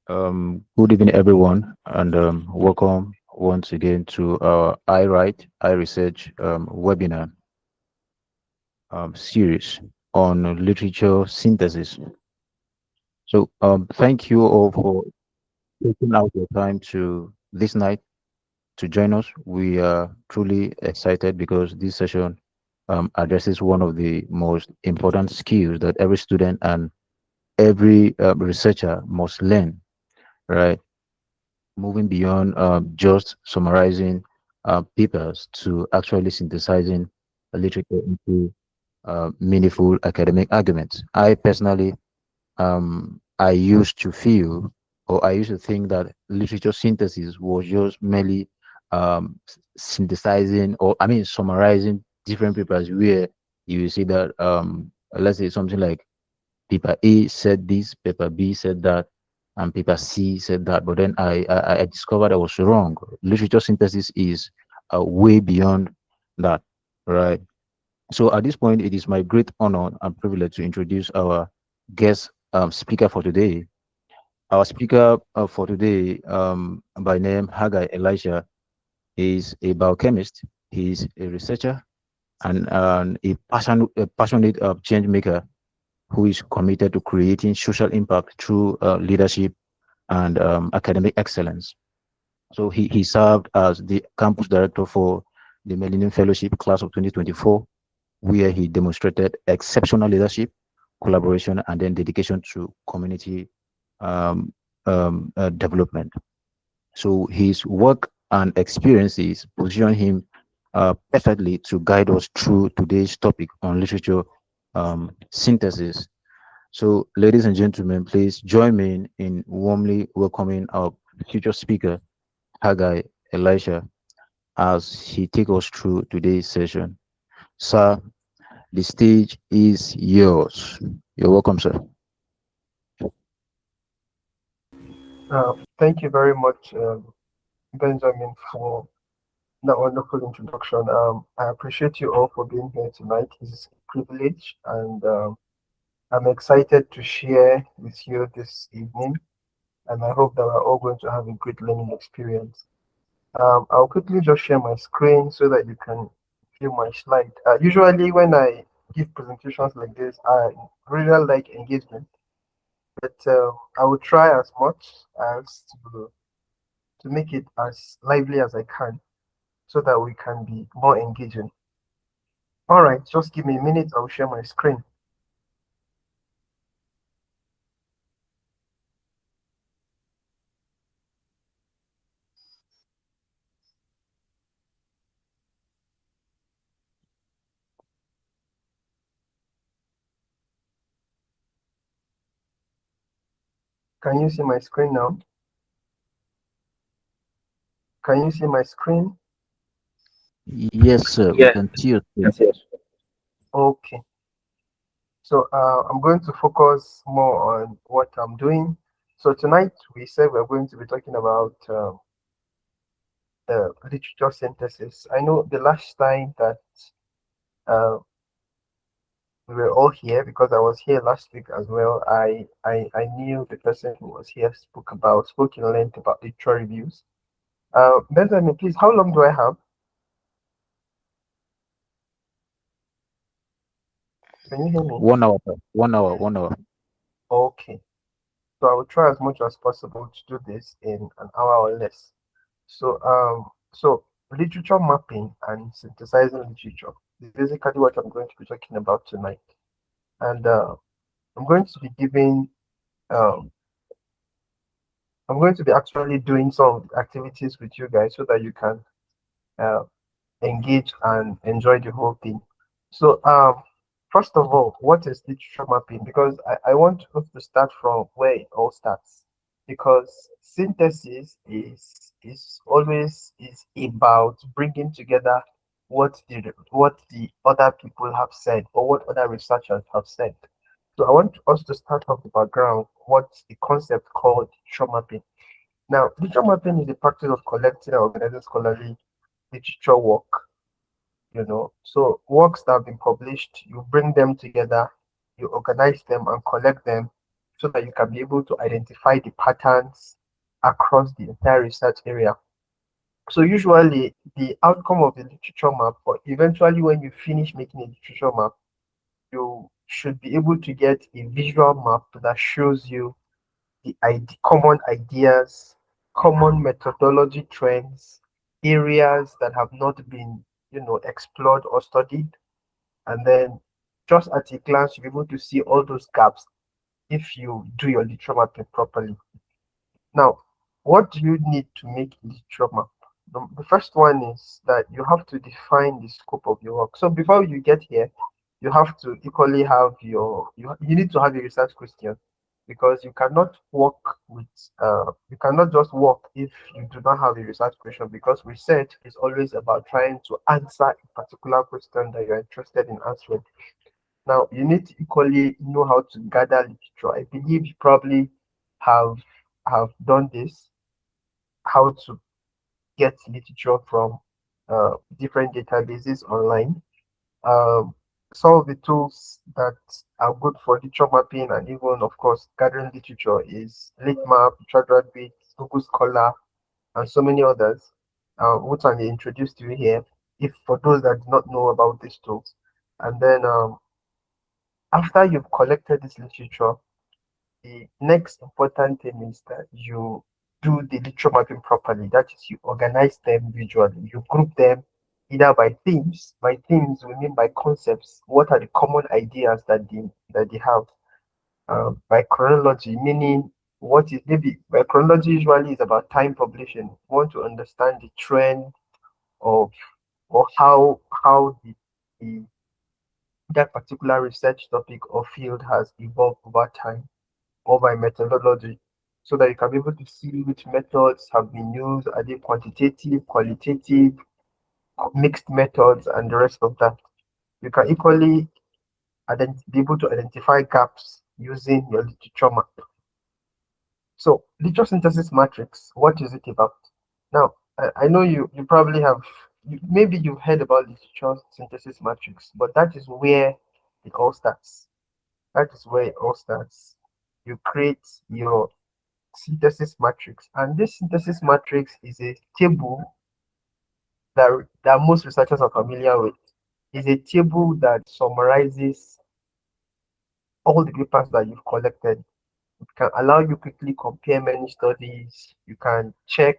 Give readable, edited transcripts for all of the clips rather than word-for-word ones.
Good evening, everyone, and welcome once again to our I Research webinar series on literature synthesis. So, thank you all for taking out your time to this night to join us. We are truly excited because this session addresses one of the most important skills that every student and every researcher must learn, right? Moving beyond just summarizing papers to actually synthesizing literature into meaningful academic arguments. I personally, I used to feel, or I used to think that literature synthesis was just merely synthesizing, or I mean, summarizing different papers where you see that, let's say something like paper A said this, paper B said that, and paper C said that. But then I discovered I was wrong. Literature synthesis is way beyond that, right? So at this point, it is my great honor and privilege to introduce our guest speaker for today. Our speaker for today, by name Haggai Elisha, is a biochemist. He's a researcher and a passionate change maker who is committed to creating social impact through leadership and academic excellence. So he served as the campus director for the Millennium Fellowship class of 2024, where he demonstrated exceptional leadership, collaboration, and then dedication to community development. So his work and experiences position him perfectly to guide us through today's topic on literature synthesis. So, ladies and gentlemen, please join me in warmly welcoming our future speaker, Haggai Elisha, as he takes us through today's session. Sir, the stage is yours. You're welcome, sir. Thank you very much, Benjamin, for that wonderful introduction. I appreciate you all for being here tonight. It's a privilege, and I'm excited to share with you this evening. And I hope that we're all going to have a great learning experience. I'll quickly just share my screen so that you can view my slide. Usually, when I give presentations like this, I really like engagement, but I will try as much as to make it as lively as I can so that we can be more engaging. All right, just give me a minute. I'll share my screen. Can you see my screen now? Can you see my screen? Yes, sir. We Yes, can see you. yes, yes. Okay. So I'm going to focus more on what I'm doing. So tonight we said we're going to be talking about literature synthesis. I know the last time that uh, we were all here because I was here last week as well. I knew the person who was here spoke in length about literature reviews. Benjamin, please, how long do I have? Can you hear me? 1 hour, sir. 1 hour, 1 hour. Okay. So I will try as much as possible to do this in an hour or less. So literature mapping and synthesizing literature is basically what I'm going to be talking about tonight. And I'm going to be giving, um, I'm going to be actually doing some activities with you guys so that you can uh, engage and enjoy the whole thing. So, first of all, what is literature mapping? Because I want us to start from where it all starts. Because synthesis is always is about bringing together what the other people have said or what other researchers have said. So I want us to start off the background. What's the concept called literature mapping? Now, literature mapping is the practice of collecting and organizing scholarly literature work. So works that have been published, you bring them together, you organize them and collect them so that you can be able to identify the patterns across the entire research area. So usually the outcome of the literature map, or eventually when you finish making a literature map, you should be able to get a visual map that shows you the common ideas, common methodology trends, areas that have not been, explored or studied, and then just at a glance, you'll be able to see all those gaps if you do your literature mapping properly. Now, what do you need to make a literature map? The first one is that you have to define the scope of your work. So before you get here, you have to equally have you need to have a research question, because you cannot work with you cannot just work if you do not have a research question, because research is always about trying to answer a particular question that you're interested in answering. Now, you need to equally know how to gather literature. I believe you probably have done this, how to get literature from different databases online. Um, some of the tools that are good for literature mapping and even, of course, gathering literature is Litmap, Tradragbit, Google Scholar, and so many others, which I may introduce to you here, if for those that do not know about these tools. And then after you've collected this literature, the next important thing is that you do the literature mapping properly. That is, you organize them visually. You group them either by themes. By themes, we mean by concepts. What are the common ideas that they have? By chronology, meaning what is maybe by chronology usually is about time publishing. We want to understand the trend of or how the that particular research topic or field has evolved over time, or by methodology, so that you can be able to see which methods have been used. Are they quantitative, qualitative, mixed methods, and the rest of that. You can equally be able to identify gaps using your literature map. So, literature synthesis matrix, what is it about? Now, I know you probably have, maybe you've heard about literature synthesis matrix, but that is where it all starts. That is where it all starts. You create your synthesis matrix, and this synthesis matrix is a table that most researchers are familiar with. Is a table that summarizes all the papers that you've collected. It can allow you quickly compare many studies. You can check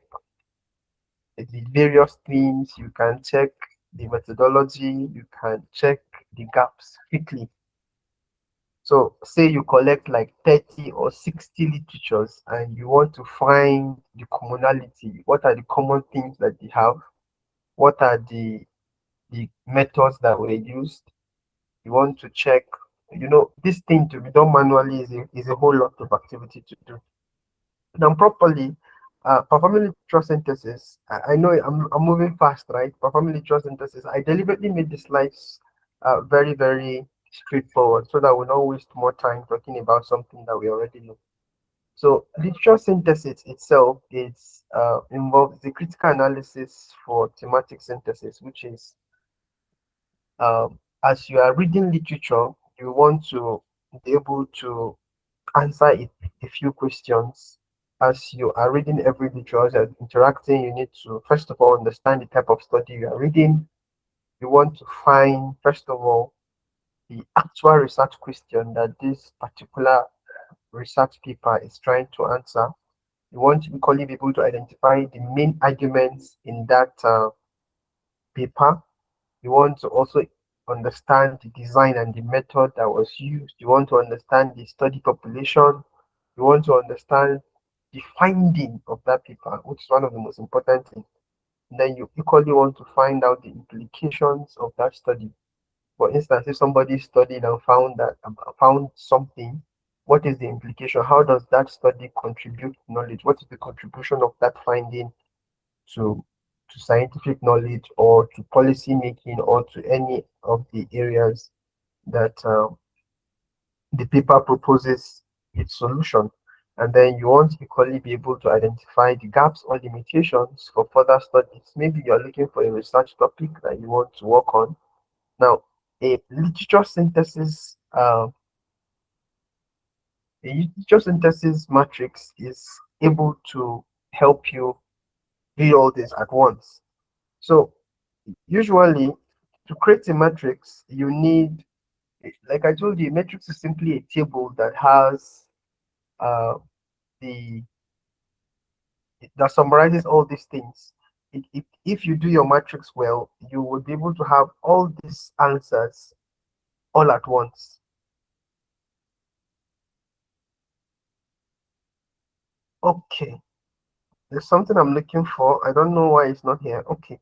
the various themes. You can check the methodology. You can check the gaps quickly. So say you collect like 30 or 60 literatures and you want to find the commonality. What are the common things that they have? What are the methods that were used? You want to check, this thing to be done manually is a whole lot of activity to do. Done properly, performing literature synthesis, I know I'm moving fast, right? Performing literature synthesis, I deliberately made the slides very, very straightforward so that we don't waste more time talking about something that we already know. So literature synthesis itself is involves the critical analysis for thematic synthesis, which is as you are reading literature, you want to be able to answer a few questions. As you are reading every literature, as you're interacting, you need to first of all understand the type of study you are reading. You want to find, first of all, the actual research question that this particular research paper is trying to answer. You want to equally be able to identify the main arguments in that paper. You want to also understand the design and the method that was used. You want to understand the study population. You want to understand the finding of that paper, which is one of the most important things. And then you equally want to find out the implications of that study. For instance, if somebody studied and found something, what is the implication? How does that study contribute knowledge? What is the contribution of that finding to scientific knowledge or to policy making or to any of the areas that the paper proposes its solution? And then you want to equally be able to identify the gaps or limitations for further studies. Maybe you're looking for a research topic that you want to work on. Now, a literature synthesis A synthesis matrix is able to help you do all this at once. So usually to create a matrix, you need, like I told you, a matrix is simply a table that has uh, the that summarizes all these things. If you do your matrix well, you will be able to have all these answers all at once. Okay, there's something I'm looking for. I don't know why it's not here. Okay,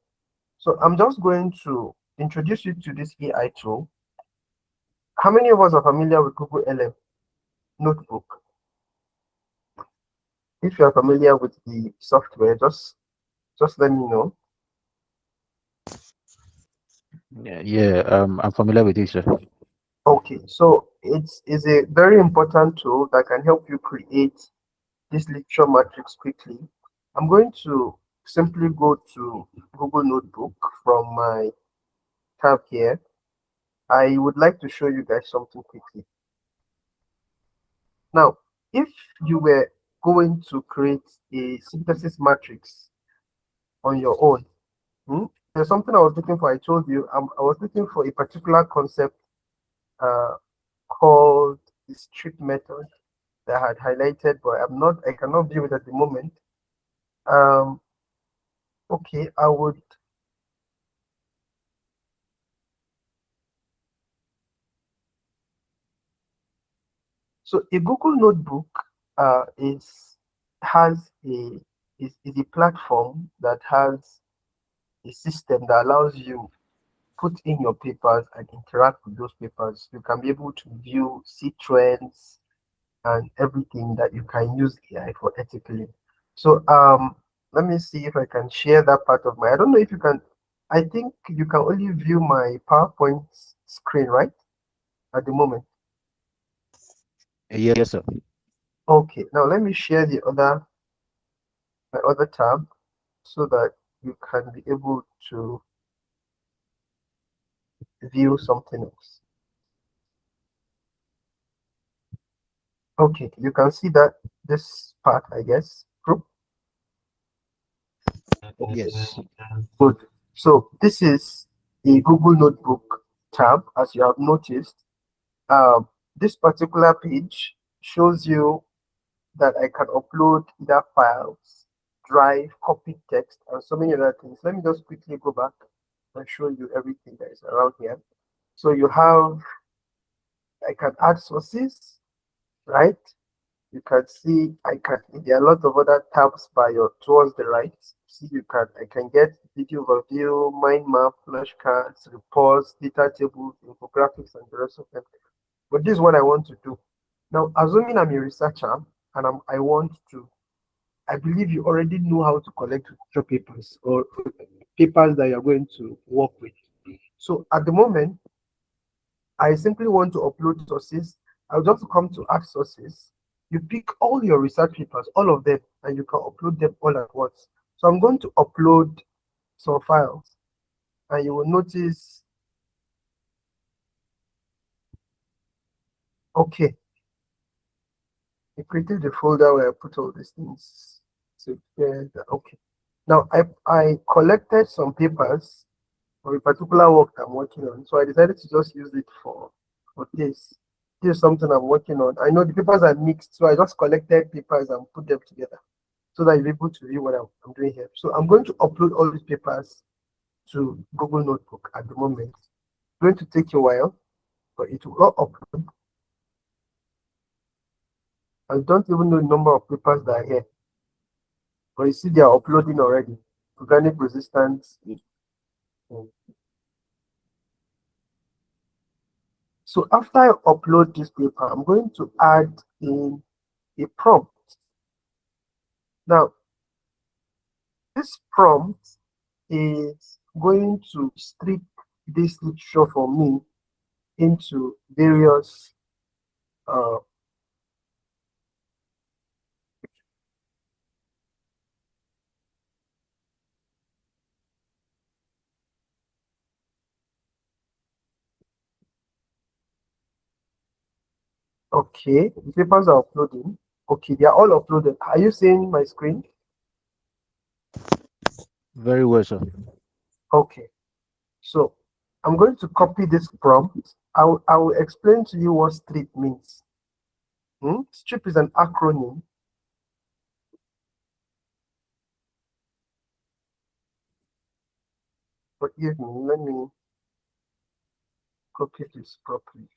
so I'm just going to introduce you to this AI tool. How many of us are familiar with Google LM Notebook? If you are familiar with the software, just let me know. Yeah, I'm familiar with it, sir. Okay, so it's a very important tool that can help you create this lecture matrix quickly. I'm going to simply go to Google Notebook from my tab here. I would like to show you guys something quickly. Now, if you were going to create a synthesis matrix on your own, there's something I was looking for. I told you I was looking for a particular concept uh, called the strip method that I had highlighted, but I cannot view it at the moment. Um, okay, I would. So a Google Notebook is has a is a platform that has a system that allows you put in your papers and interact with those papers. You can be able to view, see trends, and everything that you can use AI for ethically. So let me see if I can share that part of my. I don't know if you can. I think you can only view my PowerPoint screen, right? At the moment. Yes, sir. Okay. Now let me share the other my other tab so that you can be able to view something else. Okay, you can see that this part, I guess. Group. Yes. Good. So this is a Google Notebook tab, as you have noticed. This particular page shows you that I can upload either files, drive, copy text, and so many other things. Let me just quickly go back and show you everything that is around here. So you have, I can add sources, right? You can see I can there are a lot of other tabs by your towards the right. See I can get video overview, mind map, flashcards, reports, data tables, infographics, and the rest of them. But this is what I want to do. Now, assuming I'm a researcher and I want to, I believe you already know how to collect your papers or papers that you're going to work with. So at the moment, I simply want to upload sources. I'll just come to add sources. You pick all your research papers, all of them, and you can upload them all at once. So I'm going to upload some files, and you will notice, okay, I created the folder where I put all these things. So okay. Now I collected some papers for a particular work I'm working on. So I decided to just use it for this. This is something I'm working on. I know the papers are mixed, so I just collected papers and put them together so that you're able to view what I'm doing here. So I'm going to upload all these papers to Google Notebook at the moment. It's going to take a while, but it will all upload. I don't even know the number of papers that are here, but you see they are uploading already. Organic resistance. So after I upload this paper, I'm going to add in a prompt. Now, this prompt is going to strip this literature for me into various uh, Okay, the papers are uploading. Okay, they are all uploaded. Are you seeing my screen? Very well, sir. Okay, so I'm going to copy this prompt. I will explain to you what strip means. Strip is an acronym. Forgive me, let me copy this properly.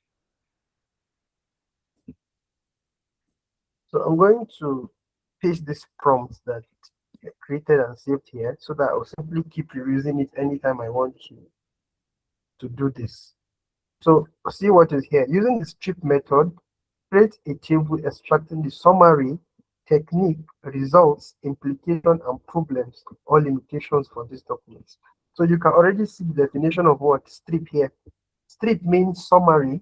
So I'm going to paste this prompt that I created and saved here so that I'll simply keep reusing it anytime I want to do this. So see what is here. Using the strip method, create a table extracting the summary, technique, results, implication, and problems, or limitations for this document. So you can already see the definition of what strip here. Strip means summary,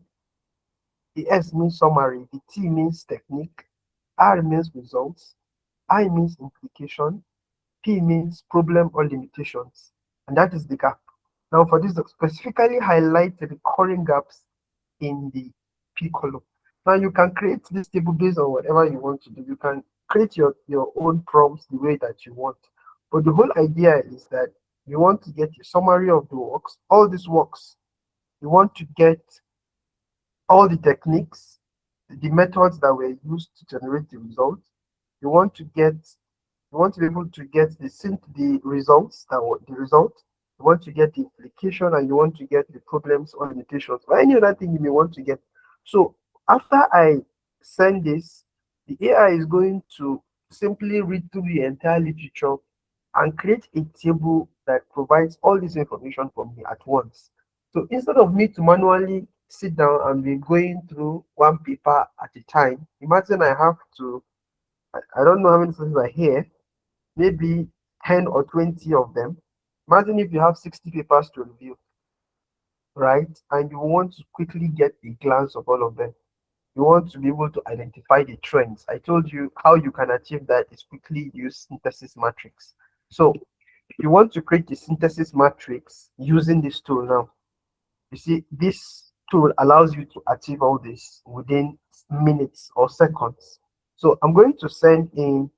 the S means summary, the T means technique, R means results, I means implication, P means problem or limitations, and that is the gap. Now, for this, specifically highlight the recurring gaps in the P column. Now, you can create this table based on whatever you want to do. You can create your own prompts the way that you want. But the whole idea is that you want to get a summary of the works, all these works. You want to get all the techniques, the methods that were used to generate the results. You want to get, you want to be able to get the results that were the result. You want to get the implication, and you want to get the problems or limitations or any other thing you may want to get. So after I send this, the AI is going to simply read through the entire literature and create a table that provides all this information for me at once. So instead of me to manually sit down and be going through one paper at a time, imagine I have to, I don't know how many sources are here, maybe 10 or 20 of them. Imagine if you have 60 papers to review, right? And you want to quickly get a glance of all of them. You want to be able to identify the trends. I told you how you can achieve that is quickly use synthesis matrix. So you want to create a synthesis matrix using this tool now. You see, this tool allows you to achieve all this within minutes or seconds. So I'm going to send in,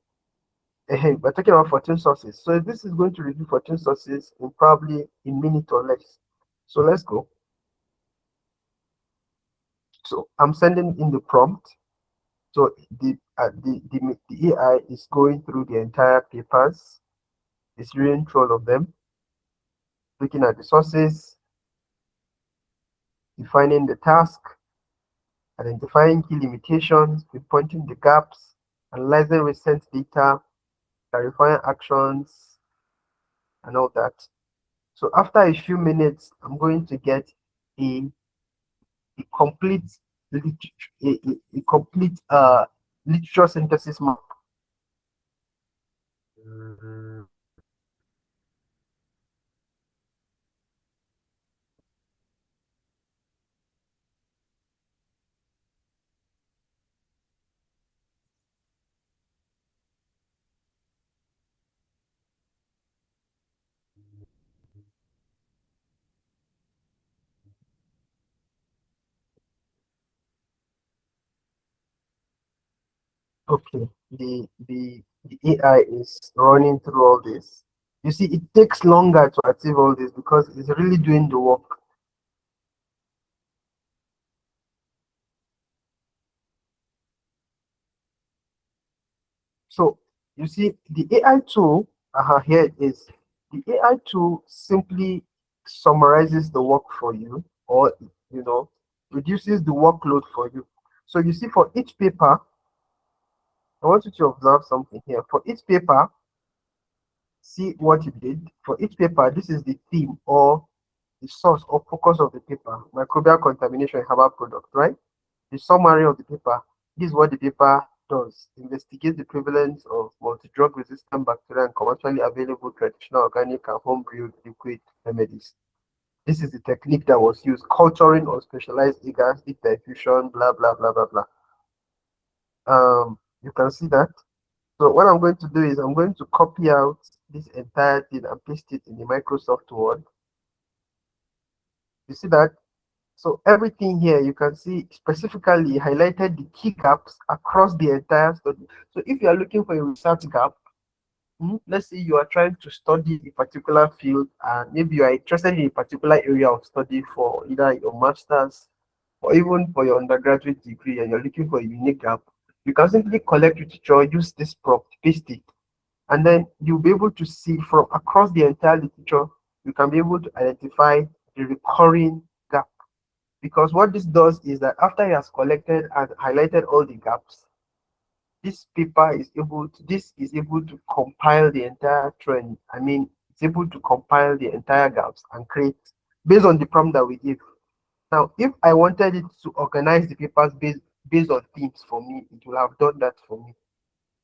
we're talking about 14 sources. So this is going to review 14 sources in probably a minute or less. So let's go. So I'm sending in the prompt. So the AI is going through the entire papers. It's reading through all of them, looking at the sources, defining the task, identifying key limitations, pinpointing the gaps, analyzing recent data, clarifying actions, and all that. So after a few minutes, I'm going to get a, a complete a complete literature synthesis map. Okay, the AI is running through all this. You see, it takes longer to achieve all this because it's really doing the work. So you see, the AI tool, here it is. The AI tool simply summarizes the work for you, or reduces the workload for you. So you see, for each paper, I want you to observe something here. For each paper, see what it did. For each paper, this is the theme or the source or focus of the paper, microbial contamination in herbal product, right? The summary of the paper. This is what the paper does. Investigate the prevalence of multi-drug resistant bacteria and commercially available traditional organic and home brewed liquid remedies. This is the technique that was used, culturing or specialized agents, deep diffusion, blah, blah, blah, blah, blah. You can see that. So what I'm going to do is I'm going to copy out this entire thing and paste it in the Microsoft Word. You see that? So everything here, you can see specifically highlighted the key gaps across the entire study. So if you are looking for a research gap, let's say you are trying to study a particular field and maybe you are interested in a particular area of study for either your master's or even for your undergraduate degree, and you're looking for a unique gap, you can simply collect literature, use this prompt, paste it, and then you'll be able to see from across the entire literature, you can be able to identify the recurring gap. Because what this does is that after it has collected and highlighted all the gaps, this is able to compile the entire trend. I mean, it's able to compile the entire gaps and create based on the prompt that we give. Now, if I wanted it to organize the papers based on themes for me, it will have done that for me.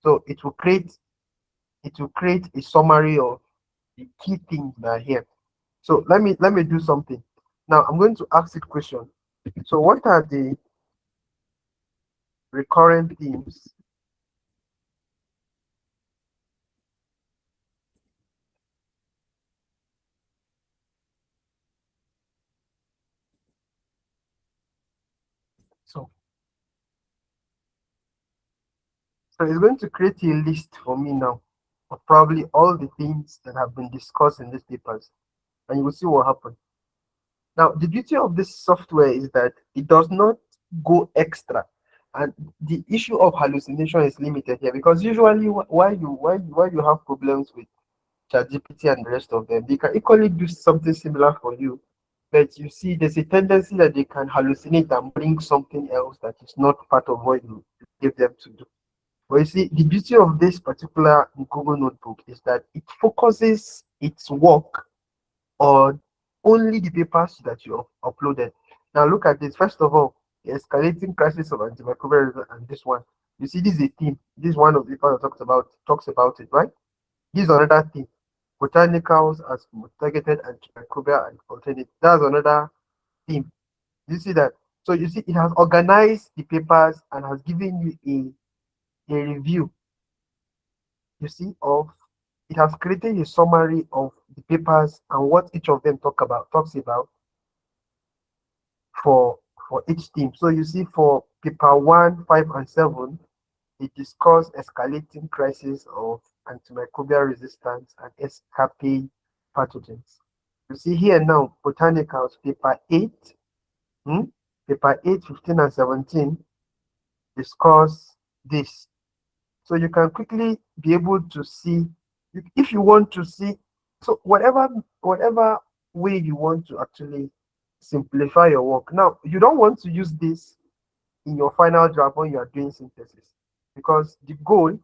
So it will create a summary of the key things that are here. So let me do something. Now I'm going to ask it question. So what are the recurrent themes? So so it's going to create a list for me now of probably all the things that have been discussed in these papers, and you will see what happened. Now, the beauty of this software is that it does not go extra, and the issue of hallucination is limited here because usually why you have problems with ChatGPT and the rest of them, they can equally do something similar for you, but you see, there's a tendency that they can hallucinate and bring something else that is not part of what you give them to do. But you see, the beauty of this particular Google Notebook is that it focuses its work on only the papers that you have uploaded. Now look at this. First of all, the escalating crisis of antimicrobial resistance, and this one. You see, this is a theme. This is one of the papers that talks about it, right? This is another theme. Botanicals as targeted antimicrobial and alternative. That's another theme. You see that? So you see, it has organized the papers and has given you a review, you see, of it has created a summary of the papers and what each of them talks about for each team. So you see, for paper 1, 5, and 7, it discuss escalating crisis of antimicrobial resistance and escaping pathogens. You see here now, botanicals, paper 8, hmm, paper 8, 15, and 17 discuss this. So you can quickly be able to see if you want to see. So whatever way you want to actually simplify your work. Now you don't want to use this in your final draft when you are doing synthesis, because the goal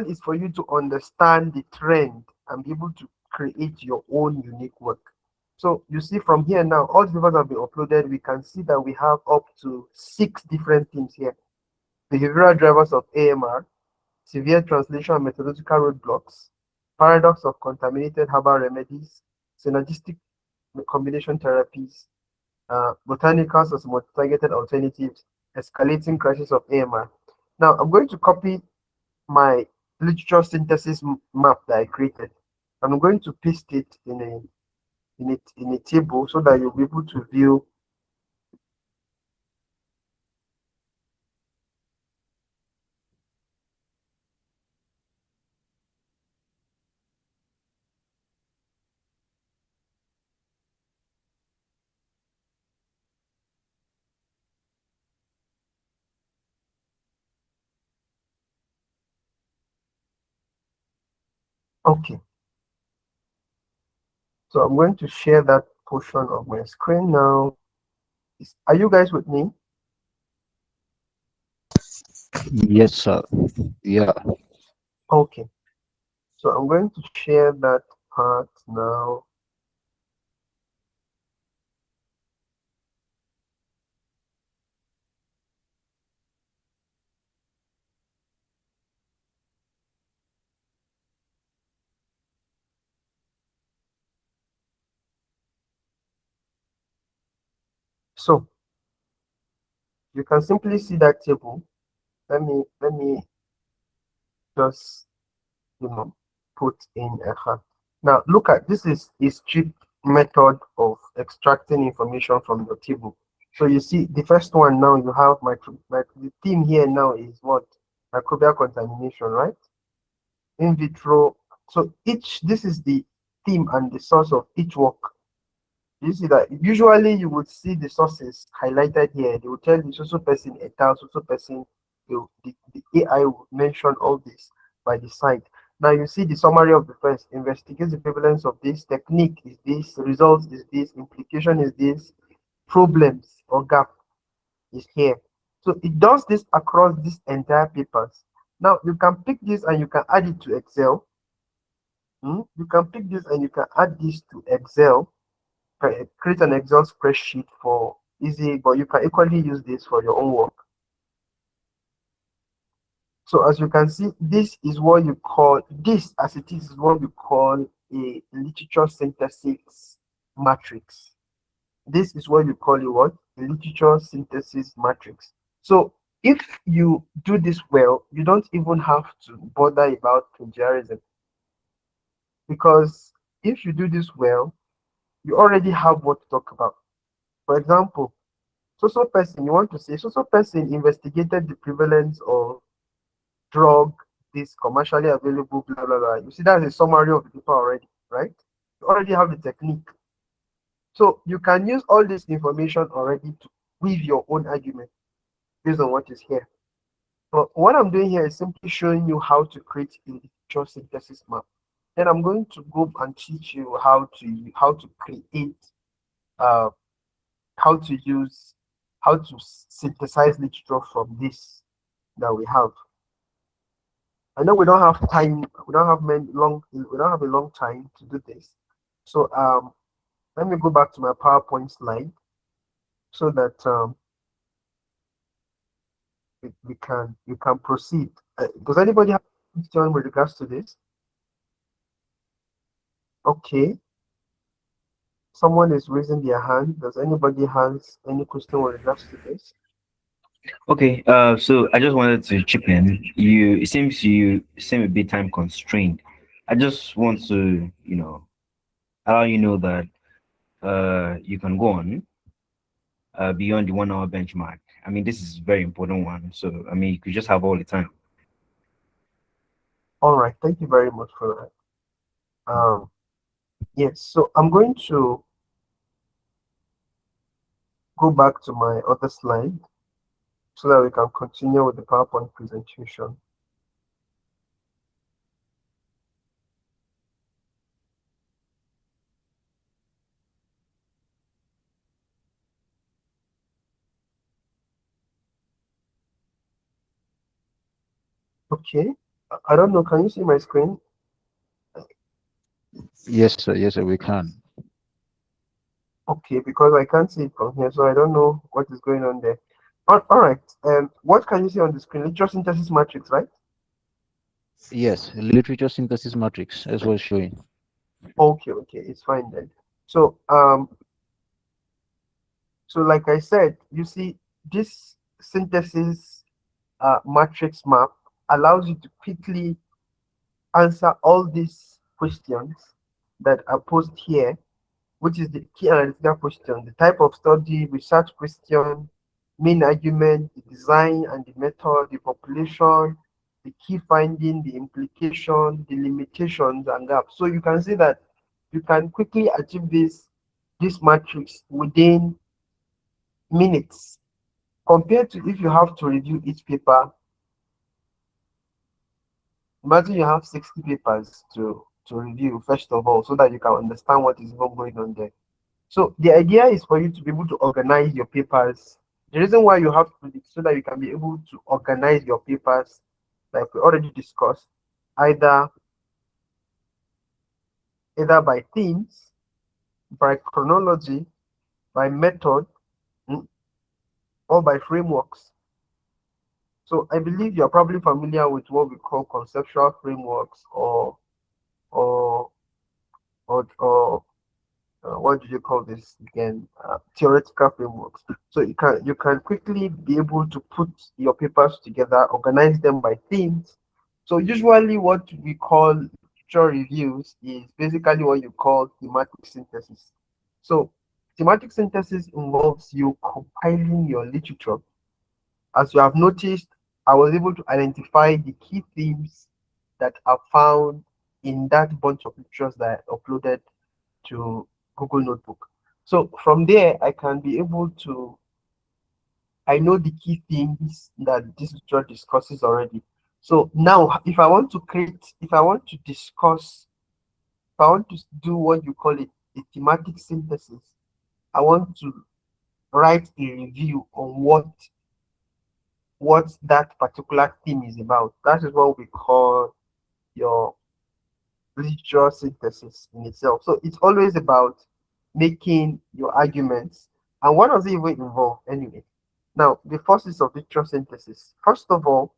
is for you to understand the trend and be able to create your own unique work. So you see from here now, all the papers have been uploaded. We can see that we have up to 6 different themes here. Behavioral drivers of AMR, severe translation and methodological roadblocks, paradox of contaminated herbal remedies, synergistic combination therapies, botanicals as targeted alternatives, escalating crisis of AMR. Now I'm going to copy my literature synthesis map that I created. I'm going to paste it in a table so that you'll be able to view. Okay, so I'm going to share that portion of my screen now. Are you guys with me? Yes, sir. Yeah. Okay, so I'm going to share that part now. So you can simply see that table. Let me just put in a hand. Now look at this is a strip method of extracting information from the table. So you see, the first one now you have the theme here now is what? Microbial contamination, right? In vitro. So this is the theme and the source of each work. You see that usually you would see the sources highlighted here. They will tell you so person, a tal, so person. The AI will mention all this by the side. Now you see the summary of the first. Investigates the prevalence of this. Technique is this. Results is this. Implication is this. Problems or gap is here. So it does this across this entire papers. Now you can pick this and you can add it to Excel. You can pick this and you can add this to Excel, create an Excel spreadsheet for easy, but you can equally use this for your own work. So as you can see, this is what you call, this as it is what we call a literature synthesis matrix. This is what you call it what? A literature synthesis matrix. So if you do this well, you don't even have to bother about plagiarism, because if you do this well, you already have what to talk about. For example, so person, you want to say so person investigated the prevalence of drug, this commercially available, blah blah blah. You see, that's a summary of the paper already, right? You already have the technique. So you can use all this information already to weave your own argument based on what is here. But what I'm doing here is simply showing you how to create a literature synthesis map. Then I'm going to go and teach you how to create uh how to use how to synthesize literature from this that we have. I know we don't have time, we don't have a long time to do this. So let me go back to my PowerPoint slide so that we can proceed. Does anybody have a question with regards to this? Okay, someone is raising their hand. Does anybody has any question with regards to this? Okay, so I just wanted to chip in. It seems you seem a bit time constrained. I just want to, allow you know that you can go on beyond the 1 hour benchmark. I mean, this is a very important one. So, I mean, you could just have all the time. All right, thank you very much for that. Yes, so I'm going to go back to my other slide so that we can continue with the PowerPoint presentation. Okay, I don't know, can you see my screen? Yes, sir, we can. Okay, because I can't see it from here, so I don't know what is going on there. All right, what can you see on the screen? Literature synthesis matrix, right? Yes, literature synthesis matrix as well showing. Okay, it's fine then. So so like I said, you see this synthesis matrix map allows you to quickly answer all these questions that are posed here, which is the key analytical question, the type of study, research question, main argument, the design and the method, the population, the key finding, the implication, the limitations and gaps. So you can see that you can quickly achieve this matrix within minutes, compared to if you have to review each paper. Imagine you have 60 papers to review first of all, so that you can understand what is even going on there. So the idea is for you to be able to organize your papers. The reason why you have to do this so that you can be able to organize your papers, like we already discussed, either by themes, by chronology, by method, mm, or by frameworks. So I believe you're probably familiar with what we call conceptual frameworks or or what do you call this again? Theoretical frameworks. So you can quickly be able to put your papers together, organize them by themes. So usually what we call literature reviews is basically what you call thematic synthesis. So thematic synthesis involves you compiling your literature. As you have noticed, I was able to identify the key themes that are found in that bunch of lectures that I uploaded to Google Notebook. So from there, I can be able to, I know the key themes that this lecture discusses already. So now, if I want to discuss, if I want to do what you call it, a thematic synthesis, I want to write a review on what that particular theme is about. That is what we call your literature synthesis in itself. So it's always about making your arguments. And what does it even involve anyway? Now, the forces of literature synthesis. First of all,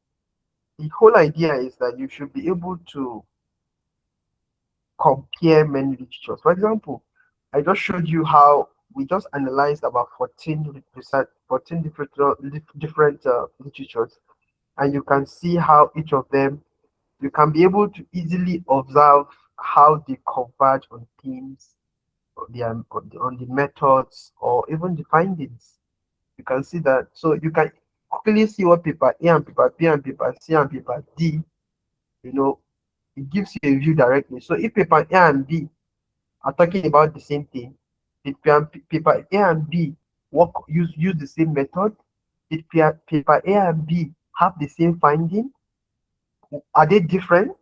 the whole idea is that you should be able to compare many literatures. For example, I just showed you how we just analyzed about 14 different literatures, and you can see how each of them, you can be able to easily observe how they converge on themes, on the methods, or even the findings. You can see that. So you can quickly see what paper A and paper B and paper C and paper D, you know, it gives you a view directly. So if paper A and B are talking about the same thing, did paper A and B use the same method? Did paper A and B have the same finding? Are they different?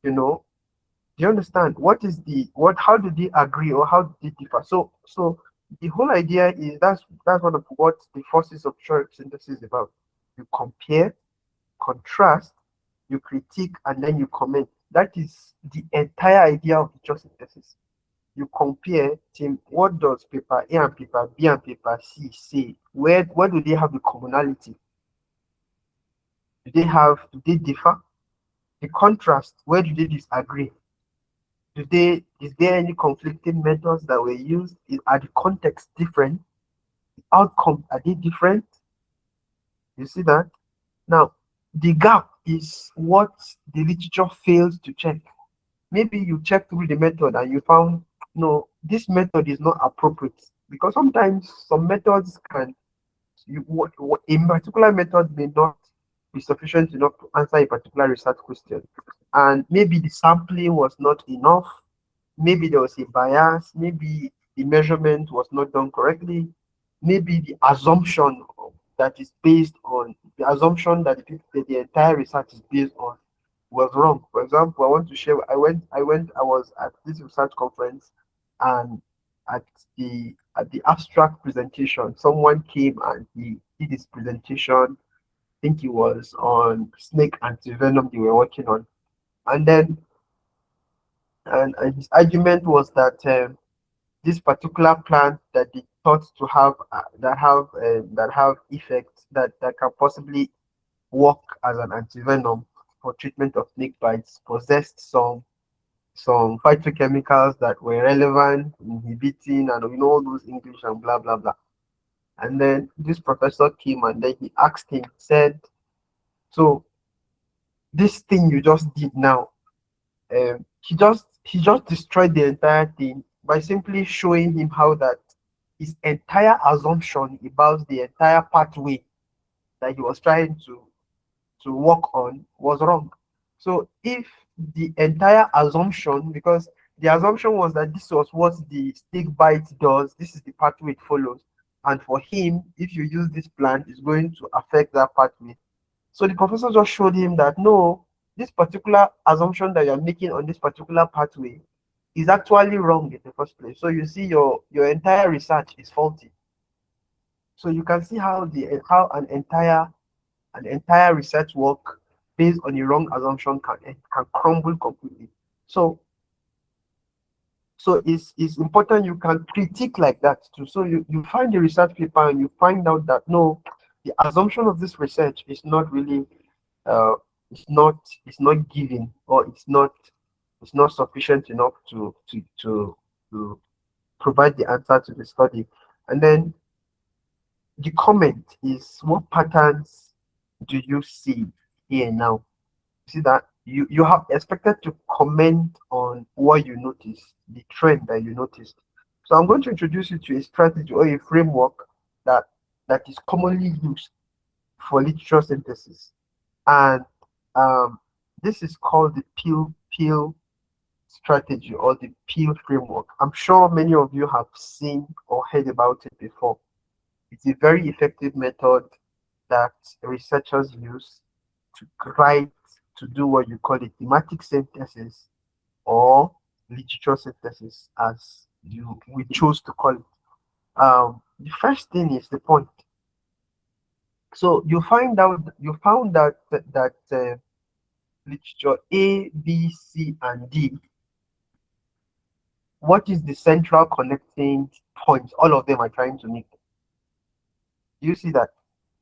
You know, do you understand? How do they agree or how do they differ? So the whole idea is that's one of what the forces of church synthesis is about. You compare, contrast, you critique, and then you comment. That is the entire idea of the church synthesis. You compare, team, what does paper A and paper B and paper C say? Where do they have the commonality? Do they differ? The contrast, where do they disagree? Is there any conflicting methods that were used? Are the contexts different? The outcomes, are they different? You see that? Now, the gap is what the literature fails to check. Maybe you checked through the method and you found, no, this method is not appropriate. Because sometimes some methods can, a particular method may not be sufficient enough to answer a particular research question. And maybe the sampling was not enough. Maybe there was a bias. Maybe the measurement was not done correctly. Maybe the assumption that is based on the assumption that the entire research is based on was wrong. For example, I want to share. I was at this research conference, and at the abstract presentation, someone came and he did his presentation. I think it was on snake antivenom they were working on, and then and his argument was that this particular plant that they thought to have that have effects that can possibly work as an antivenom for treatment of snake bites possessed some phytochemicals that were relevant, inhibiting, and all those English and blah blah blah. And then this professor came and then he asked him, said, "So this thing you just did now, he just destroyed the entire thing by simply showing him how that his entire assumption about the entire pathway that he was trying to work on was wrong. So if the entire assumption, because the assumption was that this was what the snake bite does, this is the pathway it follows, and for him, if you use this plant, it's going to affect that pathway. So the professor just showed him that no, this particular assumption that you're making on this particular pathway is actually wrong in the first place. So you see your entire research is faulty. So you can see how an entire research work based on a wrong assumption can crumble completely. So it's important you can critique like that too. So you find the research paper and you find out that no, the assumption of this research is not really uh it's not given, or it's not sufficient enough to provide the answer to the study. And then the comment is, what patterns do you see here now? See that you have expected to comment on what you noticed, the trend that you noticed. So I'm going to introduce you to a strategy or a framework that that is commonly used for literature synthesis, and um, this is called the peel strategy or the peel framework. I'm sure many of you have seen or heard about it before. It's a very effective method that researchers use to write, to do what you call a thematic synthesis or literature synthesis, as you we chose to call it. The first thing is the point. So you found that literature A, B, C, and D. What is the central connecting point? All of them are trying to make. You see that?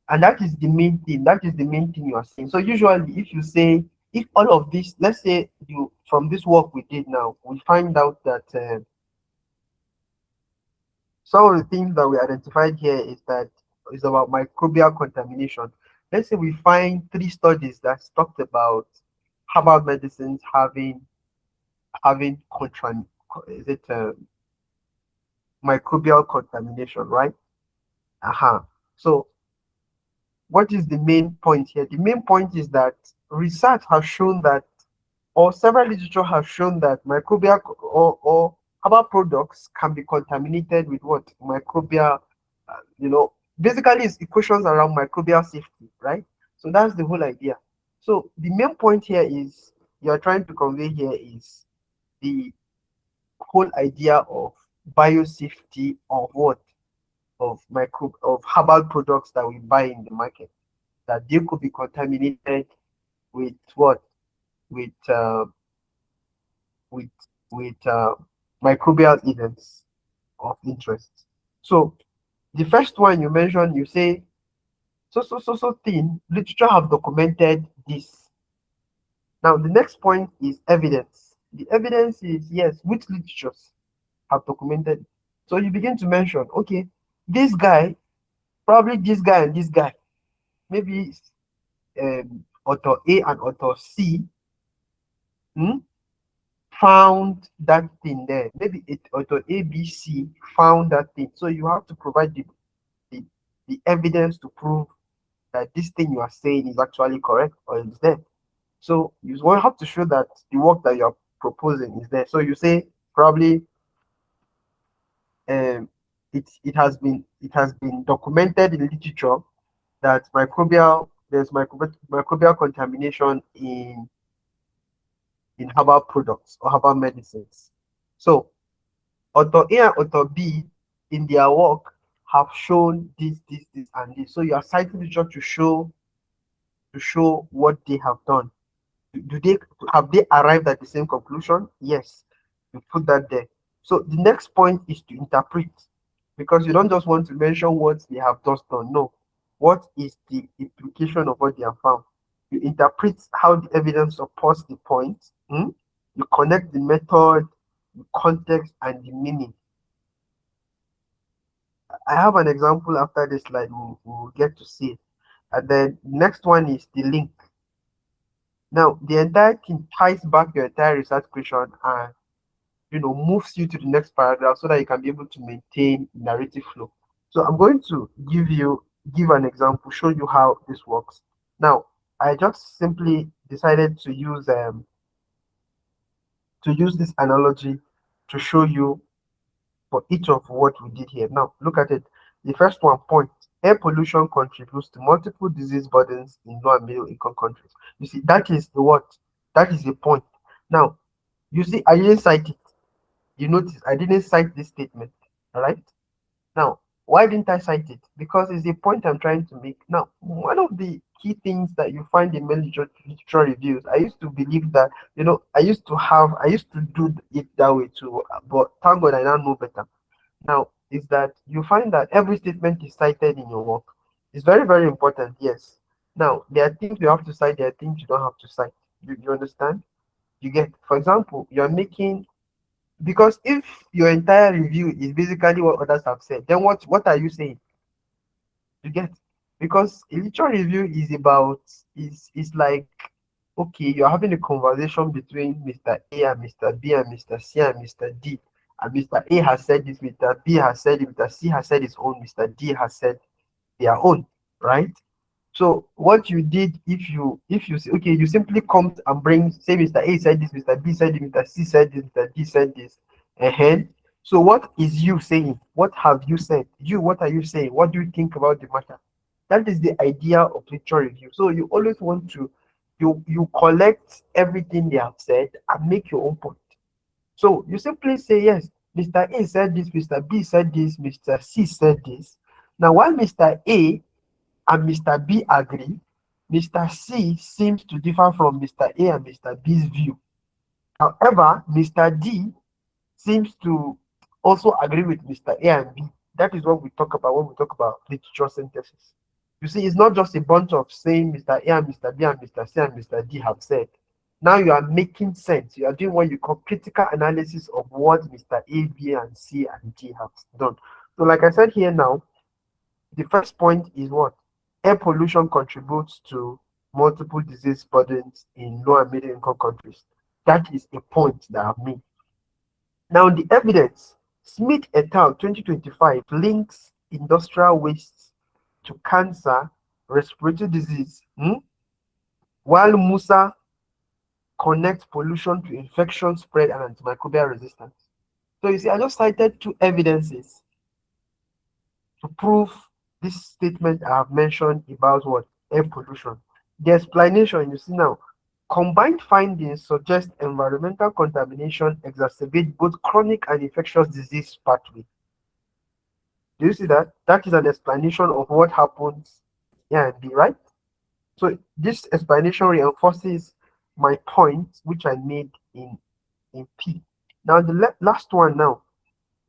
And that is the main thing. That is the main thing you are saying. So usually, if you say, if all of this, let's say you from this work we did now, we find out that some of the things that we identified here is about microbial contamination. Let's say we find three studies that talked about herbal medicines having is it microbial contamination, right? So what is the main point here? The main point is that research has shown that, or several literature has shown that microbial or herbal products can be contaminated with what? Microbial, basically it's equations around microbial safety, right? So that's the whole idea. So the main point here is you're trying to convey here is the whole idea of biosafety of what? Of herbal products that we buy in the market, that they could be contaminated with what? With with with microbial agents of interest. So the first one you mentioned, you say so thin literature have documented this. Now the next point is evidence. The evidence is, yes, which literatures have documented it. So you begin to mention, okay, this guy, probably this guy and this guy, maybe author A and author C, hmm, found that thing there. Maybe it author ABC found that thing. So you have to provide the, the evidence to prove that this thing you are saying is actually correct or is there. So you will have to show that the work that you are proposing is there. So you say probably um, it has been documented in literature that microbial contamination in herbal products or herbal medicines. So author A and author B in their work have shown this, and this. So you are citing literature to show what they have done. Do they have they arrived at the same conclusion? Yes, you put that there. So the next point is to interpret, because you don't just want to mention what they have just done. No, what is the implication of what they have found? You interpret how the evidence supports the point. You connect the method, the context, and the meaning. I have an example after this slide. We'll get to see it. And then next one is the link. Now, the entire thing ties back your entire research question and moves you to the next paragraph so that you can be able to maintain narrative flow. So I'm going to give an example, show you how this works. Now, I just simply decided to use this analogy to show you for each of what we did here. Now, look at it. The first one, point. Air pollution contributes to multiple disease burdens in low and middle income countries. You see, that is the what? That is the point. Now, you see, I didn't cite it. You notice I didn't cite this statement. All right. Now, why didn't I cite it? Because it's the point I'm trying to make. Now, one of the key things that you find in many literature reviews, I used to believe that, I used to do it that way too, but thank God I now know better. Now, is that you find that every statement is cited in your work. It's very, very important, yes. Now, there are things you have to cite, there are things you don't have to cite. You understand? You get, for example, you're making, because if your entire review is basically what others have said, then what are you saying? You get, because a literature review is like, okay, you're having a conversation between Mr. A and Mr. B and Mr. C and Mr. D, And Mr. A has said this, Mr. B has said it, Mr. C has said his own, Mr. D has said their own, right? So what you did, if you say, okay, you simply come and bring, say Mr. A said this, Mr. B said it, Mr. C said this, Mr. D said this, and so what is you saying? What have you said? You, what are you saying? What do you think about the matter? That is the idea of literature review. So you always want to you collect everything they have said and make your own point. So you simply say, yes, Mr. A said this, Mr. B said this, Mr. C said this. Now, while Mr. A and Mr. B agree, Mr. C seems to differ from Mr. A and Mr. B's view. However, Mr. D seems to also agree with Mr. A and B. That is what we talk about when we talk about literature synthesis. You see, it's not just a bunch of saying Mr. A and Mr. B and Mr. C and Mr. D have said. Now you are making sense. You are doing what you call critical analysis of what Mr. A, B, and C and D have done. So, like I said here now, the first point is what? Air pollution contributes to multiple disease burdens in low and middle income countries. That is a point that I've made. Now, the evidence, Smith et al. 2025 links industrial waste to cancer, respiratory disease, while Musa connects pollution to infection spread and antimicrobial resistance. So you see, I just cited two evidences to prove this statement I have mentioned about what? Air pollution. The explanation, you see now, combined findings suggest environmental contamination exacerbates both chronic and infectious disease pathway. Do you see that? That is an explanation of what happens here and B, right? So this explanation reinforces my point, which I made in P. Now the last one now.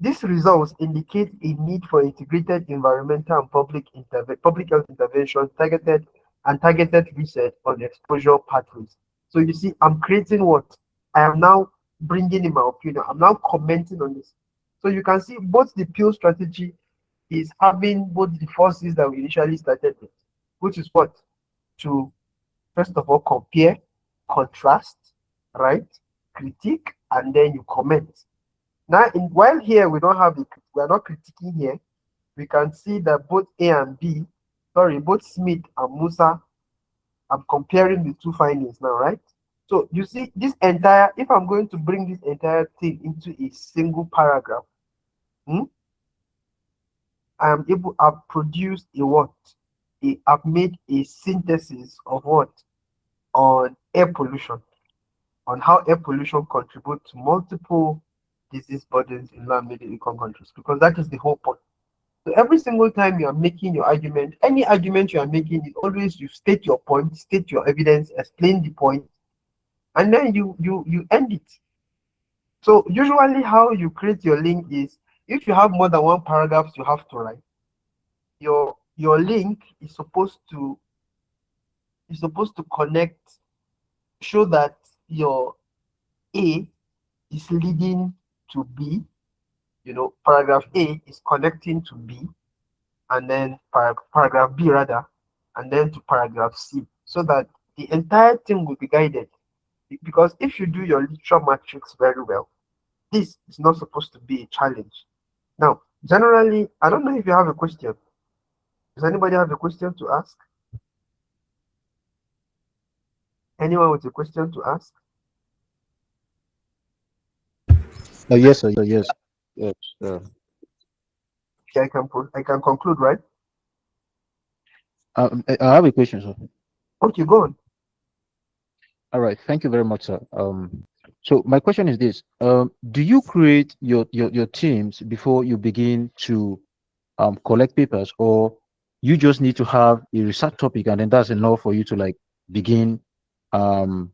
These results indicate a need for integrated environmental and public health intervention, targeted research on exposure pathways. So you see, I'm creating what? I am now bringing in my opinion. I'm now commenting on this. So you can see both the pill strategy is having both the forces that we initially started with, which is what? To first of all compare, contrast, right? Critique, and then you comment. Now, while here we don't have we are not critiquing here, we can see that both A and B, both Smith and Musa, I'm comparing the two findings now, right? So you see this entire, if I'm going to bring this entire thing into a single paragraph, I've produced a what? I've made a synthesis of what? On air pollution, on how air pollution contributes to multiple disease burdens in low and middle income countries, because that is the whole point. So every single time you are making your argument, any argument you are making is always you state your point, state your evidence, explain the point, and then you end it. So usually how you create your link is if you have more than one paragraph you have to write, your link is supposed to connect, show that your A is leading to B, paragraph A is connecting to B, and then paragraph B rather, and then to paragraph C, so that the entire thing will be guided. Because if you do your literature matrix very well, this is not supposed to be a challenge. Now, generally, I don't know if you have a question. Does anybody have a question to ask? Anyone with a question to ask? Yes, sir. Yes. Yes. Okay, I can conclude, right? I have a question, sir. Okay, go on. All right. Thank you very much, sir. So my question is this: do you create your teams before you begin to collect papers, or you just need to have a research topic and then that's enough for you to like begin um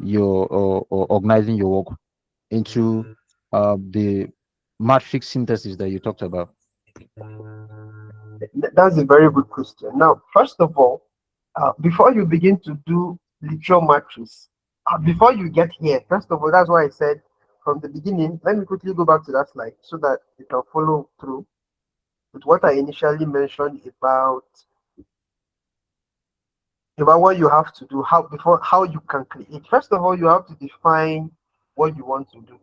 your or organizing your work into the matrix synthesis that you talked about? That's a very good question. Now, first of all, before you begin to do literature matrix, before you get here, first of all, that's why I said from the beginning, let me quickly go back to that slide so that you can follow through with what I initially mentioned about what you have to do, how you can create. First of all, you have to define what you want to do.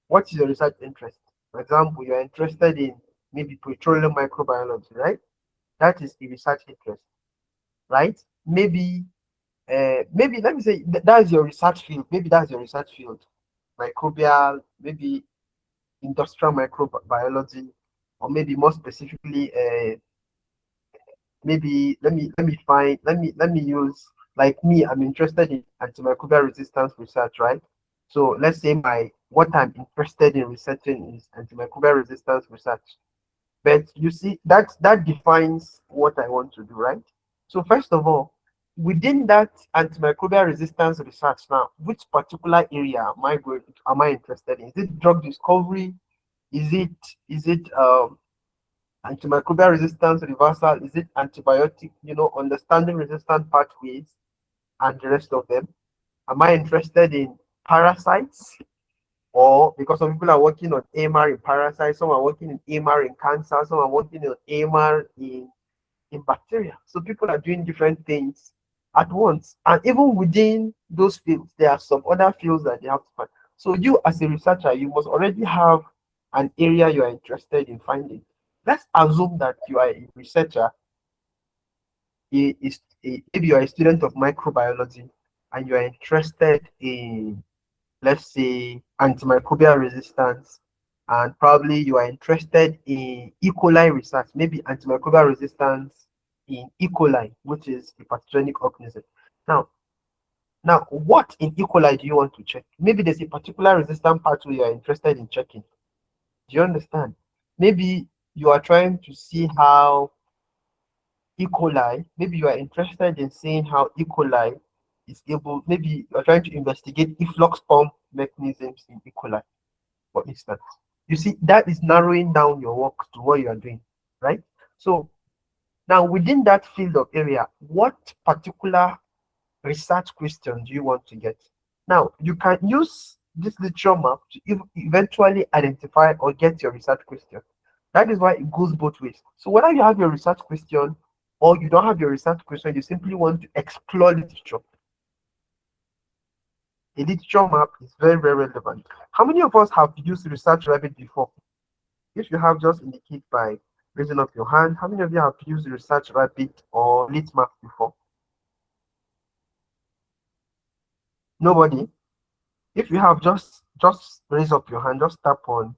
What is your research interest? For example, you're interested in maybe petroleum microbiology, right? That is a research interest, right? Maybe let me say that's your research field. Maybe that's your research field, microbial, maybe industrial microbiology, or maybe more specifically, maybe let me use, like me, I'm interested in antimicrobial resistance research, right? So let's say my what I'm interested in researching is antimicrobial resistance research. But you see, that defines what I want to do, right? So first of all, within that antimicrobial resistance research now, which particular area am I interested in? Is it drug discovery? Is it is it antimicrobial resistance reversal? Is it antibiotic, understanding resistant pathways and the rest of them? Am I interested in parasites? Or because some people are working on AMR in parasites, some are working in AMR in cancer, some are working on AMR in bacteria. So people are doing different things at once. And even within those fields, there are some other fields that they have to find. So you as a researcher, you must already have an area you are interested in finding. Let's assume that you are a researcher, maybe you are a student of microbiology and you are interested in, let's say, antimicrobial resistance, and probably you are interested in E. coli research, maybe antimicrobial resistance in E. coli, which is a pathogenic organism. Now, what in E. coli do you want to check? Maybe there's a particular resistant pathway you are interested in checking. Do you understand? Maybe you are trying to see how E. coli, maybe you are interested in seeing how E. coli is able, maybe you're trying to investigate efflux pump mechanisms in E. coli, for instance. You see, that is narrowing down your work to what you are doing, right? So now within that field of area, what particular research question do you want to get? Now, you can use this literature map to eventually identify or get your research question. That is why it goes both ways. So whether you have your research question or you don't have your research question, you simply want to explore literature. A literature map is very, very relevant. How many of us have used Research Rabbit before? If you have, just indicate by raising up your hand. How many of you have used Research Rabbit or Litmaps before? Nobody? If you have, just raise up your hand, just tap on.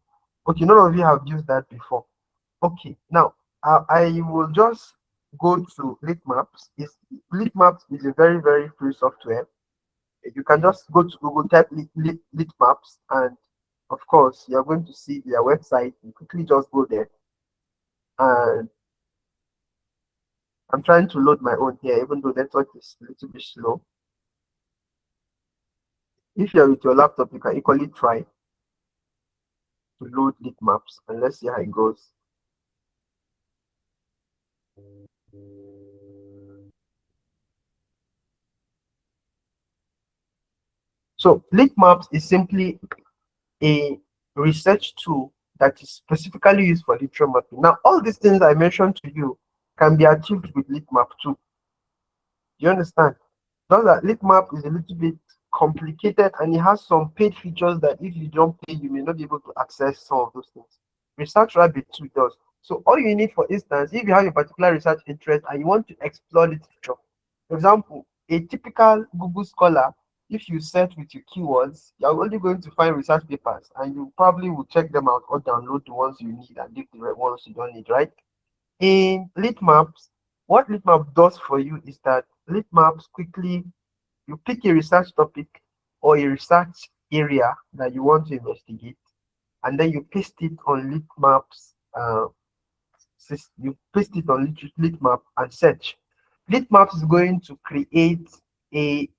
Okay, none of you have used that before. Okay, now I will just go to Litmaps. Litmaps is a very, very free software. You can just go to Google, type Litmaps, and of course you're going to see their website. You quickly just go there, and I'm trying to load my own here, even though network is a little bit slow. If you're with your laptop, you can equally try to load Litmaps, and let's see how it goes. So Litmaps is simply a research tool that is specifically used for literature mapping. Now, all these things I mentioned to you can be achieved with Litmap too. Do you understand? Just that Litmap is a little bit complicated and it has some paid features that if you don't pay, you may not be able to access some of those things. Research Rabbit too does. So all you need, for instance, if you have a particular research interest and you want to explore literature, for example, a typical Google Scholar, if you search with your keywords, you're only going to find research papers and you probably will check them out or download the ones you need and leave the ones you don't need, right? In Litmaps, what Litmap does for you is that Litmaps quickly, you pick a research topic or a research area that you want to investigate, and then you paste it on Litmaps. You paste it on Litmap and search. Litmaps is going to create a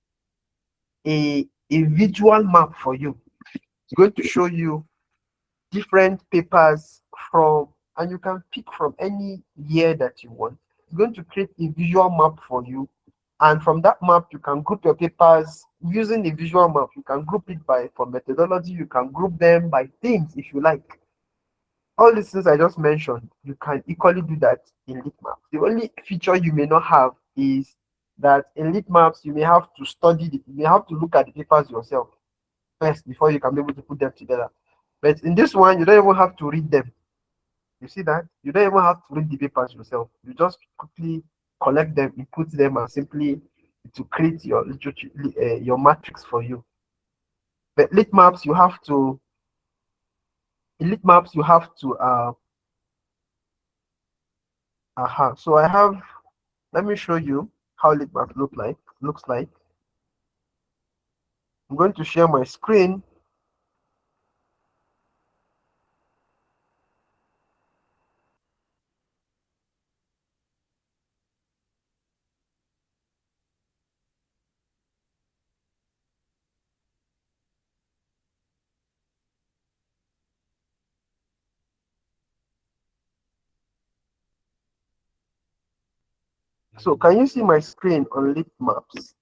a visual map for you. It's going to show you different papers from, and you can pick from any year that you want. It's going to create a visual map for you, and from that map you can group your papers using a visual map. You can group it by for methodology, you can group them by themes if you like. All these things I just mentioned, you can equally do that in Litmaps. The only feature you may not have is that in Litmaps you may have to study you may have to look at the papers yourself first before you can be able to put them together. But in this one, you don't even have to read them. You see that? You don't even have to read the papers yourself. You just quickly collect them, input them, and simply to create your literature, your matrix for you. But Litmaps, you have to. In Litmaps, you have to. So I have. Let me show you how Litmaps looks like. I'm going to share my screen. So can you see my screen on Litmaps?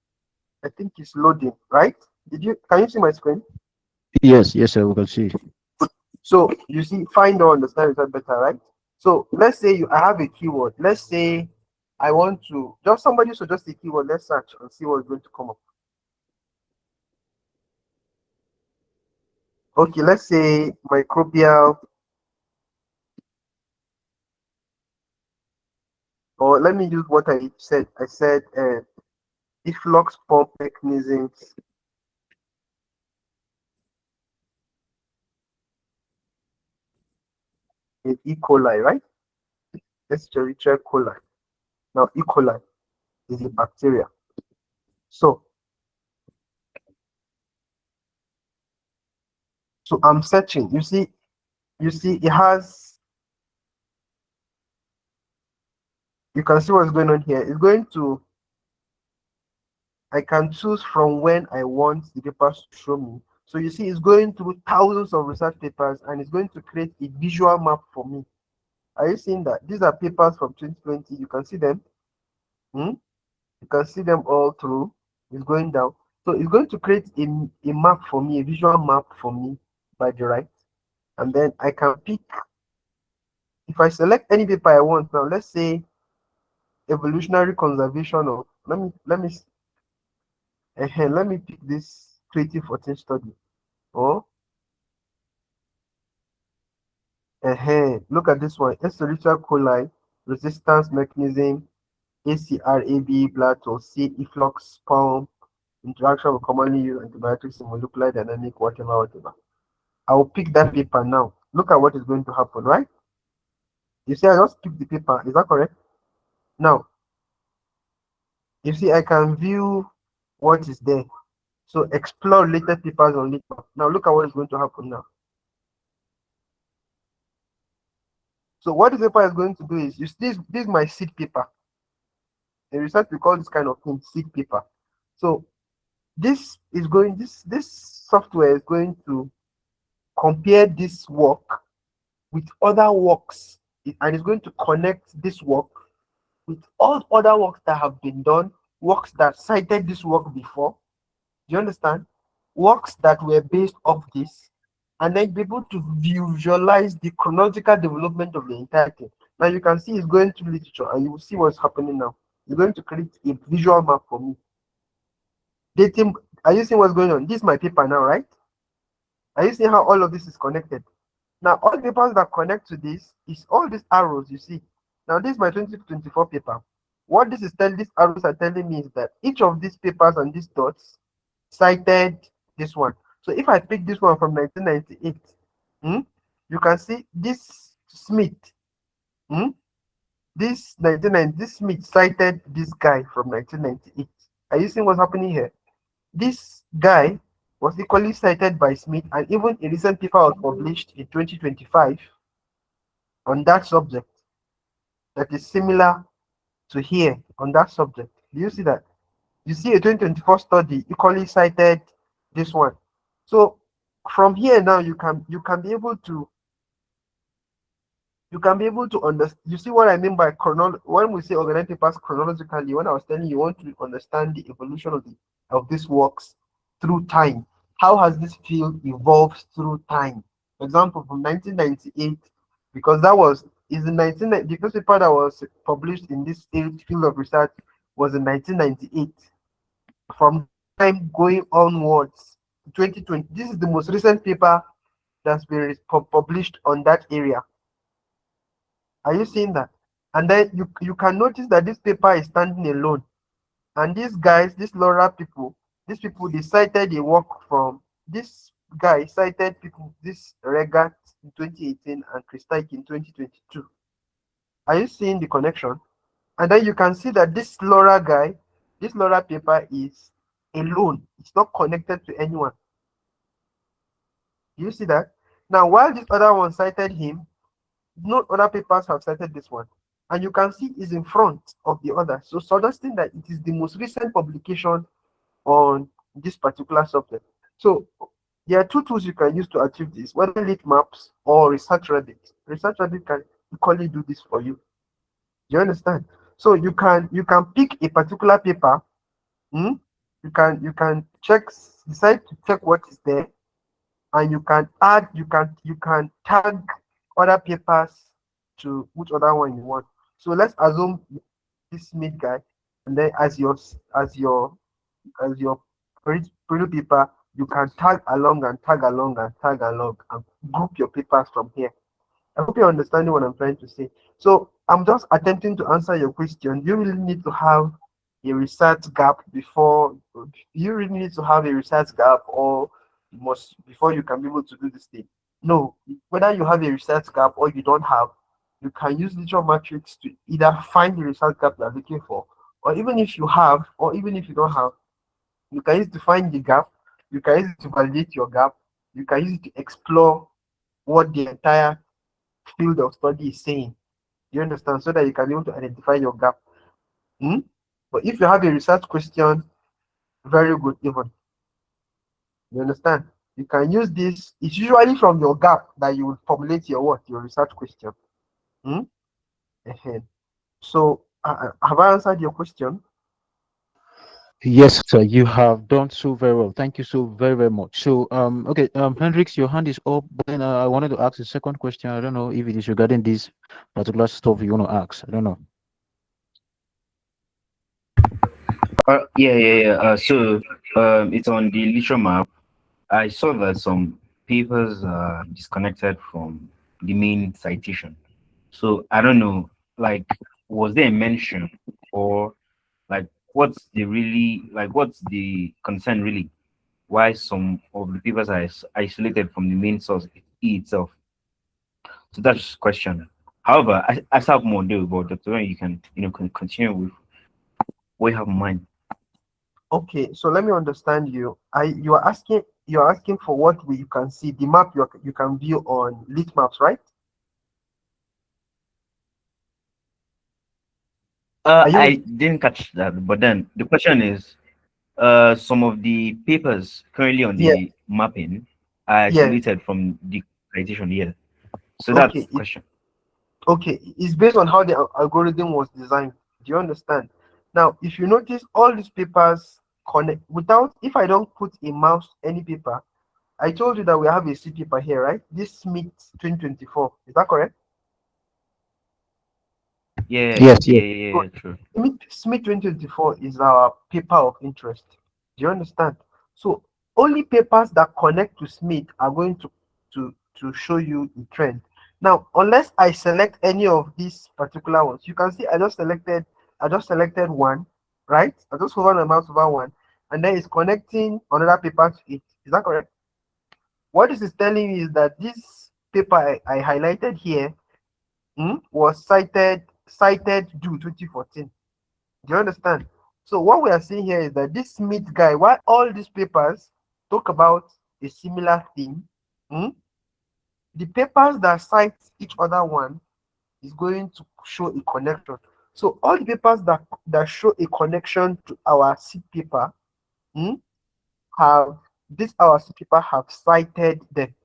I think it's loading, right? Can you see my screen? Yes, yes, sir. We can see. So you see, find or understand is better, right? So let's say I have a keyword. Let's say I want to just somebody suggest a keyword. Let's search and see what's going to come up. Okay, let's say microbial, or let me use what I said. I said efflux pump mechanisms in E. coli, right? Let's check coli. Now E. coli is a bacteria. So I'm searching. You see, it has. You can see what's going on here. It's going to. I can choose from when I want the papers to show me. So you see, it's going through thousands of research papers and it's going to create a visual map for me. Are you seeing that? These are papers from 2020. You can see them. Hmm? You can see them all through. It's going down. So it's going to create a map for me, a visual map for me by the right. And then I can pick, if I select any paper I want now, let's say evolutionary conservation of, let me pick this 2014 study. Or look at this one. Escherichia coli resistance mechanism, ACRAB, blood or C, efflux pump, interaction with commonly used antibiotics in molecular dynamic, whatever. I will pick that paper now. Look at what is going to happen, right? You see, I just picked the paper. Is that correct? Now, you see, I can view what is there. So explore related papers on Litmap. Now, look at what is going to happen now. So what this paper is going to do is, you see, this is my seed paper. In research, we call this kind of thing seed paper. So this software is going to compare this work with other works, and it's going to connect this work with all other works that have been done, works that cited this work before. Do you understand? Works that were based off this, and then be able to visualize the chronological development of the entire thing. Now you can see it's going to literature, and you will see what's happening now. It's going to create a visual map for me. Dating, are you seeing what's going on? This is my paper now, right? Are you seeing how all of this is connected? Now, all the papers that connect to this is all these arrows you see. Now, this is my 2024 paper. What this is telling, these arrows are telling me is that each of these papers and these dots cited this one. So if I pick this one from 1998, you can see this Smith, this 1990, this Smith cited this guy from 1998. Are you seeing what's happening here? This guy was equally cited by Smith, and even a recent paper was published in 2025 on that subject that is similar to here on that subject. Do you see that? You see a 2024 study equally cited this one. So from here now you can be able to understand. You see what I mean by when we say organize papers chronologically, when I was telling you want to understand the evolution of these works through time. How has this field evolved through time? For example, from 1998, because that was is in 1990, the first paper that was published in this field of research was in 1998. From time going onwards, 2020, this is the most recent paper that's been published on that area. Are you seeing that? And then you can notice that this paper is standing alone. And these guys, these Laura people, these people, they cited a work from this guy, cited people, this Regat in 2018 and Christike in 2022. Are you seeing the connection? And then you can see that this Laura guy, this Laura paper is alone. It's not connected to anyone. Do you see that? Now, while this other one cited him, no other papers have cited this one. And you can see it's in front of the other. So suggesting that it is the most recent publication on this particular subject. So there are two tools you can use to achieve this, whether Litmaps or ResearchRabbit. ResearchRabbit can equally do this for you. Do you understand? So you can pick a particular paper. You can decide to check what is there, and you can add, you can tag other papers to which other one you want. So let's assume this Smith guy, and then as your preview paper, you can tag along and tag along and tag along and group your papers from here. I hope you're understanding what I'm trying to say. So I'm just attempting to answer your question. You really need to have a research gap before you really need to have a research gap, or you must before you can be able to do this thing. No, whether you have a research gap or you don't have, you can use literal matrix to either find the research gap you're looking for, or even if you have, or even if you don't have, you can use it to find the gap, you can use it to validate your gap, you can use it to explore what the entire field of study is saying. You understand? So that you can be able to identify your gap. But if you have a research question, very good even. You understand? You can use this. It's usually from your gap that you will formulate your what? Your research question. So have I answered your question? Yes, sir, you have done so very well. Thank you so very, very much. So, okay, Hendrix, your hand is up, but then I wanted to ask a second question. I don't know if it is regarding this particular stuff you want to ask. I don't know. Yeah. So, it's on the literature map. I saw that some papers are disconnected from the main citation. So I don't know, like, was there a mention, or like what's the concern really? Why some of the papers are isolated from the main source itself? So that's the question. However, I still have more to do, but Dr. Wen, you can continue with what you have in mind. Okay, so let me understand you. You are asking for what you can see the map you can view on Litmaps, right? Are you I didn't catch that, but then the question is, some of the papers currently on yeah, the mapping are yeah. isolated from the citation here. So that's Okay, the question. okay, it's based on how the algorithm was designed. Do you understand? Now, if you notice, all these papers connect without, if I don't put a mouse any paper, I told you that we have a C paper here, right? This Smith 2024. Is that correct? Yes, yes. So True. Smith 2024 is our paper of interest. Do you understand? So only papers that connect to Smith are going to show you the trend. Now, unless I select any of these particular ones, you can see I just selected one, right? I just hover my mouse over one, and then it's connecting another paper to it. Is that correct? What this is telling me is that this paper I highlighted here was cited June 2014. Do you understand? So what we are seeing here is that this Smith guy, while all these papers talk about a similar thing, hmm, the papers that cite each other one is going to show a connection. So all the papers that show a connection to our seed paper hmm, have this our seed paper have cited them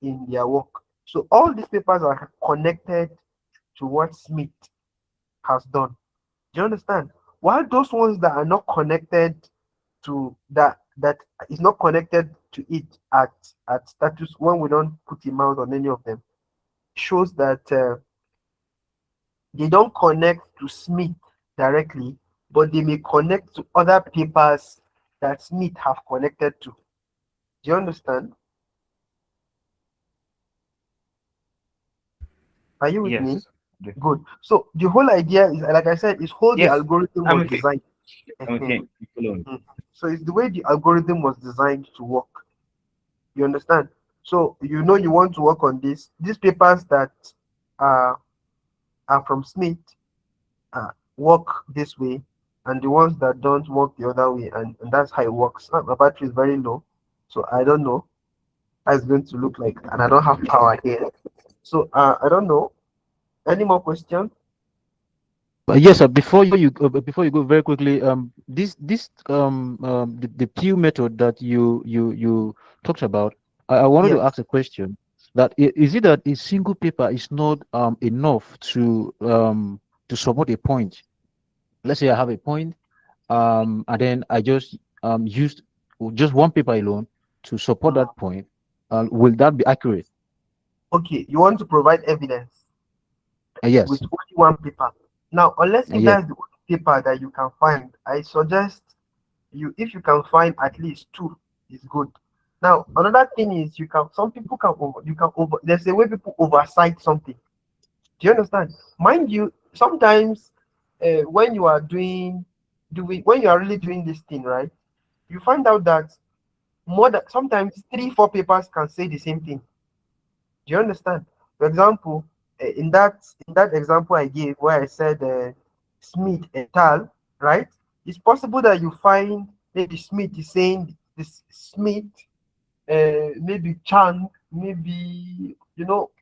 in their work. So all these papers are connected to what Smith has done. Do you understand? While those ones that are not connected to that is not connected to it at status, when we don't put a mouse on any of them, shows that they don't connect to Smith directly, but they may connect to other papers that Smith have connected to. Do you understand? Are you with me? Yes. Okay. Good. So the whole idea is, like I said, is how the Yes. algorithm I'm was okay. designed. I'm okay. I'm following. So it's the way the algorithm was designed to work. You understand? So you know you want to work on this. These papers that are are from Smith work this way, and the ones that don't work the other way, and that's how it works. My battery is very low, so I don't know how it's going to look like, and I don't have power here. So I don't know. Any more questions? Yes, before you go very quickly, the Pew method that you talked about, I wanted to Yes. ask a question. That is it that a single paper is not enough to support a point? Let's say I have a point, and then I just used just one paper alone to support that point. Will that be accurate? Okay, you want to provide evidence with Yes, only one paper. Now, unless if yes, that's the only paper that you can find, I suggest you, if you can find at least two, is good. Now, another thing is you can, some people can over, you can over, there's a way people oversight something. Do you understand? Mind you, sometimes when you are when you are really doing this thing, right? You find out that more than sometimes three, four papers can say the same thing. Do you understand? For example, in that example I gave where I said Smith et al. Right? It's possible that you find maybe Smith is saying this Smith, maybe Chang, maybe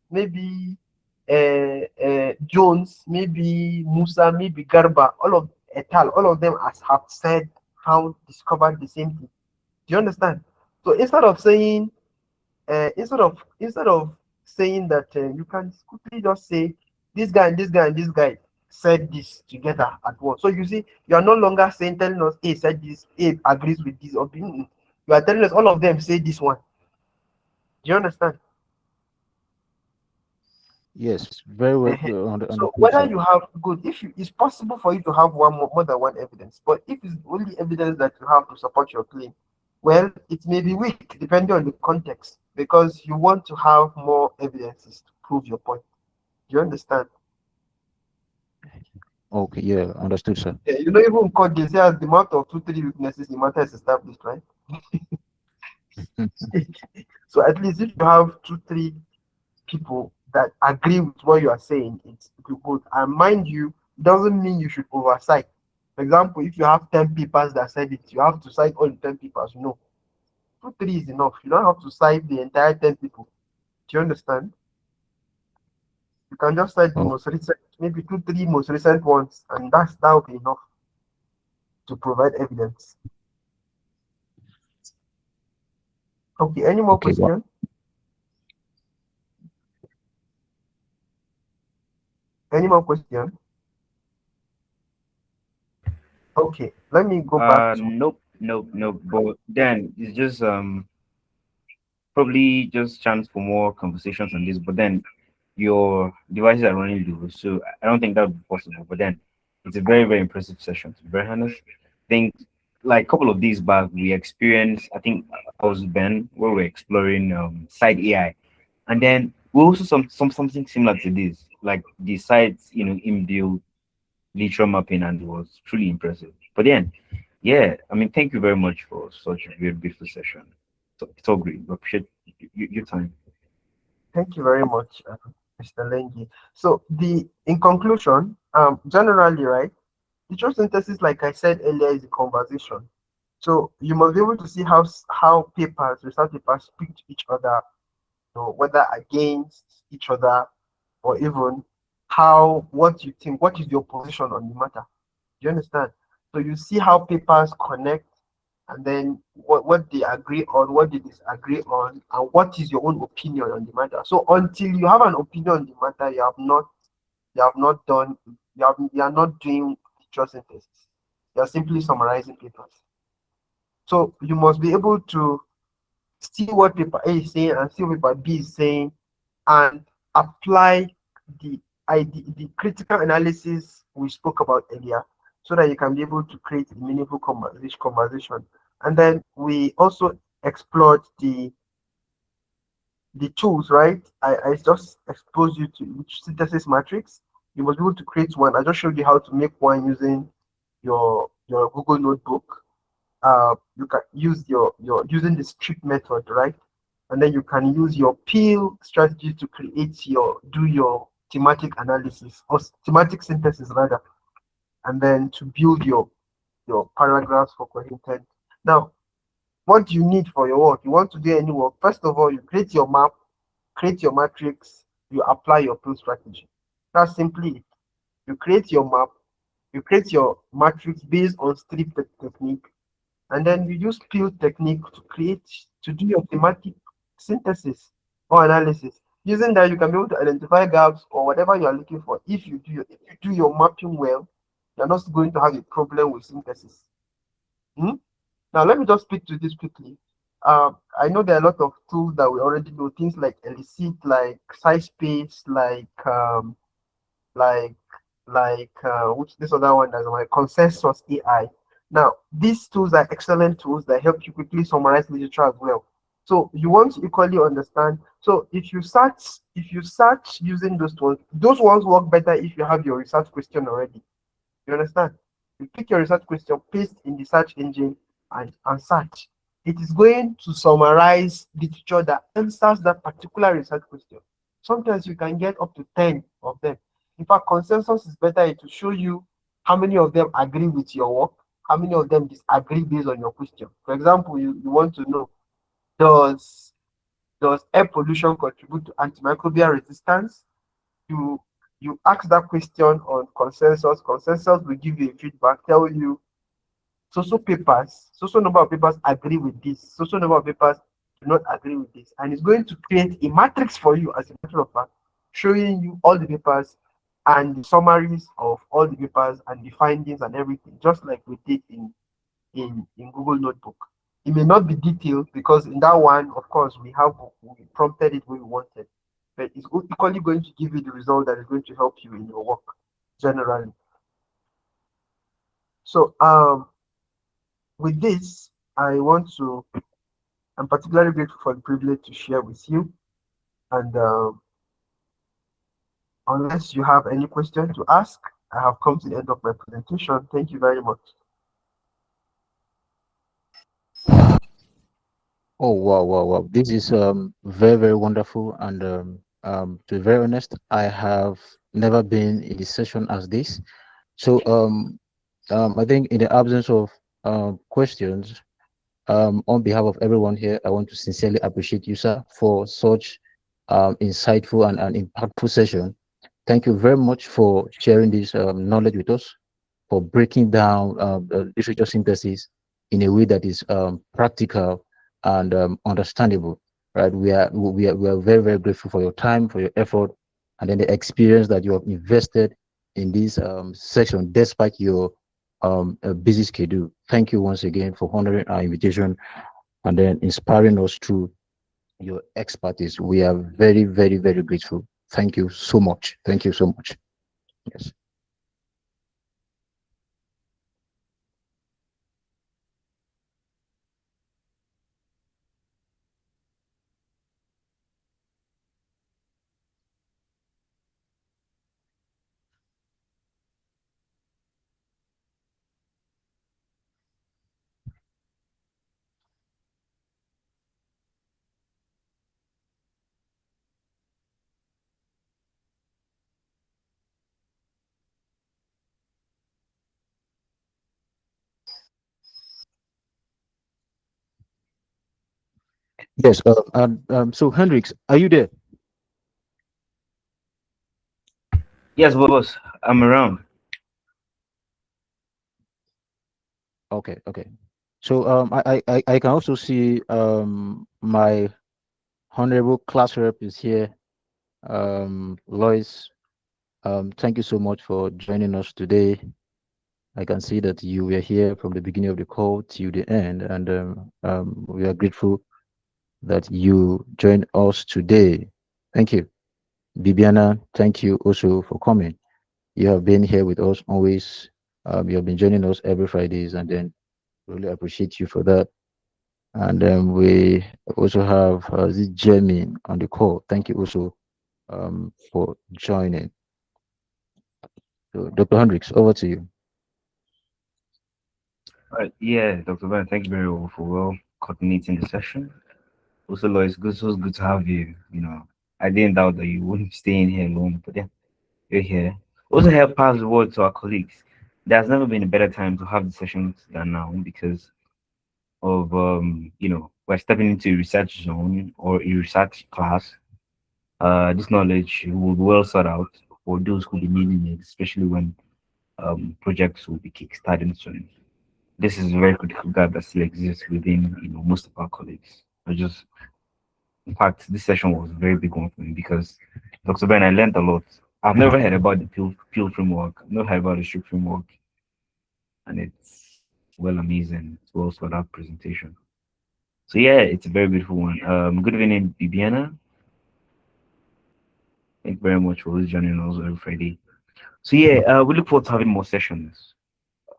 maybe Jones, maybe Musa, maybe Garba, all of et al. All of them as have said how discovered the same thing. Do you understand? So instead of saying that you can quickly just say this guy and this guy and this guy said this together at once. So you see, you are no longer saying telling us A said this, A agrees with this, or B. You are telling us all of them say this one. Do you understand? yes. Very well Ehen. So understood, whether sir. you have good, if you, it's possible for you to have more than one evidence, but if it's only evidence that you have to support your claim, well, it may be weak depending on the context because you want to have more evidences to prove your point. Do you understand? Okay, yeah, understood, sir. Yeah, even in court, they say as the amount of two, three witnesses, the matter is established, right? So at least if you have two, three people that agree with what you are saying, it's good. And mind you, doesn't mean you should oversight. For example, if you have 10 papers that said it, you have to cite all the 10 papers. No, two, three is enough. You don't have to cite the entire 10 people. Do you understand? You can just cite the Oh, most recent, maybe two, three most recent ones, and that will be enough to provide evidence. Okay, any more okay. Well, questions? Any more questions? Okay, let me go back to. Nope, nope, nope. But then it's just probably just chance for more conversations on this. But then your devices are running low, so I don't think that would be possible. But then it's a very, very impressive session. To be very honest, I think like a couple of days back we experienced. I think I was with Ben where we're exploring side AI, and then we also something similar to this, like the sites inbuilt literal mapping, and it was truly impressive. But then, yeah, I mean, thank you very much for such a very beautiful session. So it's all great. We appreciate your time. Thank you very much, Mr. Lengi. So in conclusion, generally, right, digital synthesis, like I said earlier, is a conversation. So you must be able to see how research papers speak to each other, whether against each other, or even what you think, what is your position on the matter. Do you understand? So you see how papers connect, and then what they agree on, what they disagree on, and what is your own opinion on the matter. So until you have an opinion on the matter, you have not done, you are not doing trust synthesis. You are simply summarizing papers. So you must be able to see what paper A is saying and see what paper B is saying, and apply the the critical analysis we spoke about earlier, so that you can be able to create a meaningful conversation. And then we also explored the tools, right? I just exposed you to each synthesis matrix. You must be able to create one. I just showed you how to make one using your Google Notebook. You can use your using the strip method, right? And then you can use your peel strategy to create your thematic analysis or thematic synthesis rather, and then to build your paragraphs for content. Now, what do you need for your work? You want to do any work? First of all, you create your map, create your matrix, you apply your peel strategy. That's simply it. You create your map, you create your matrix based on strip technique, and then you use peel technique to do your thematic synthesis or analysis. Using that, you can be able to identify gaps or whatever you are looking for. If you do your mapping well, you're not going to have a problem with synthesis. Hmm? Now, let me just speak to this quickly. I know there are a lot of tools that we already know, things like Elicit, like SciSpace, like which this other one that's my consensus AI. Now, these tools are excellent tools that help you quickly summarize literature as well. So you want to equally understand. So if you search using those ones work better if you have your research question already. You understand? You pick your research question, paste in the search engine, and search. It is going to summarize literature that answers that particular research question. Sometimes you can get up to 10 of them. In fact, consensus is better. It will show you how many of them agree with your work, how many of them disagree based on your question. For example, you want to know, does does air pollution contribute to antimicrobial resistance? You you ask that question on consensus. Consensus will give you a feedback, tell you so number of papers agree with this, so number of papers do not agree with this, and it's going to create a matrix for you as a matter of fact, showing you all the papers and the summaries of all the papers and the findings and everything, just like we did in Google Notebook. It may not be detailed because in that one, of course, we prompted it where we wanted, but it's equally going to give you the result that is going to help you in your work generally. So with this, I'm particularly grateful for the privilege to share with you. And unless you have any question to ask, I have come to the end of my presentation. Thank you very much. Oh wow, wow, wow! This is very, very wonderful, and to be very honest, I have never been in a session as this. So I think in the absence of questions, on behalf of everyone here, I want to sincerely appreciate you, sir, for such insightful and impactful session. Thank you very much for sharing this knowledge with us, for breaking down the literature synthesis in a way that is practical and understandable. Right? We are very, very grateful for your time, for your effort, and then the experience that you have invested in this section, despite your busy schedule. Thank you once again for honoring our invitation and then inspiring us through your expertise. We are very, very, very grateful. Thank you so much. Thank you so much. Yes. Yes. So, Hendrix, are you there? Yes, boss, I'm around. Okay. Okay. So, I can also see my honorable class rep is here. Lois, thank you so much for joining us today. I can see that you were here from the beginning of the call till the end, and we are grateful that you joined us today. Thank you. Bibiana, thank you also for coming. You have been here with us always. You have been joining us every Fridays, and then really appreciate you for that. And then we also have this Jamie on the call. Thank you also for joining. So, Dr. Hendricks, over to you. Yeah, Dr. Ben, thank you very well for coordinating the session. Also, Lloyd, it was good to have you. I didn't doubt that you wouldn't stay in here alone, but yeah, you're here. Also, help pass the word to our colleagues. There's never been a better time to have the sessions than now because of we're stepping into a research zone or a research class. This knowledge will be well sought out for those who be needing it, especially when projects will be kickstarting soon. This is a very critical gap that still exists within most of our colleagues. I just In fact, this session was a very big one for me because Dr. Ben, I learned a lot. I've never heard about the peel framework. I've never heard about the strip framework, and it's well amazing. It's well thought out presentation. So yeah, it's a very beautiful one. Good evening, Bibiana. Thank you very much for joining us every Friday. So yeah, we look forward to having more sessions.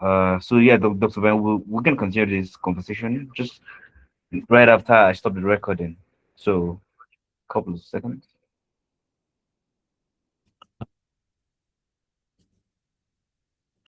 So yeah, Dr. Ben, we're gonna continue this conversation just right after I stop the recording. So, couple of seconds.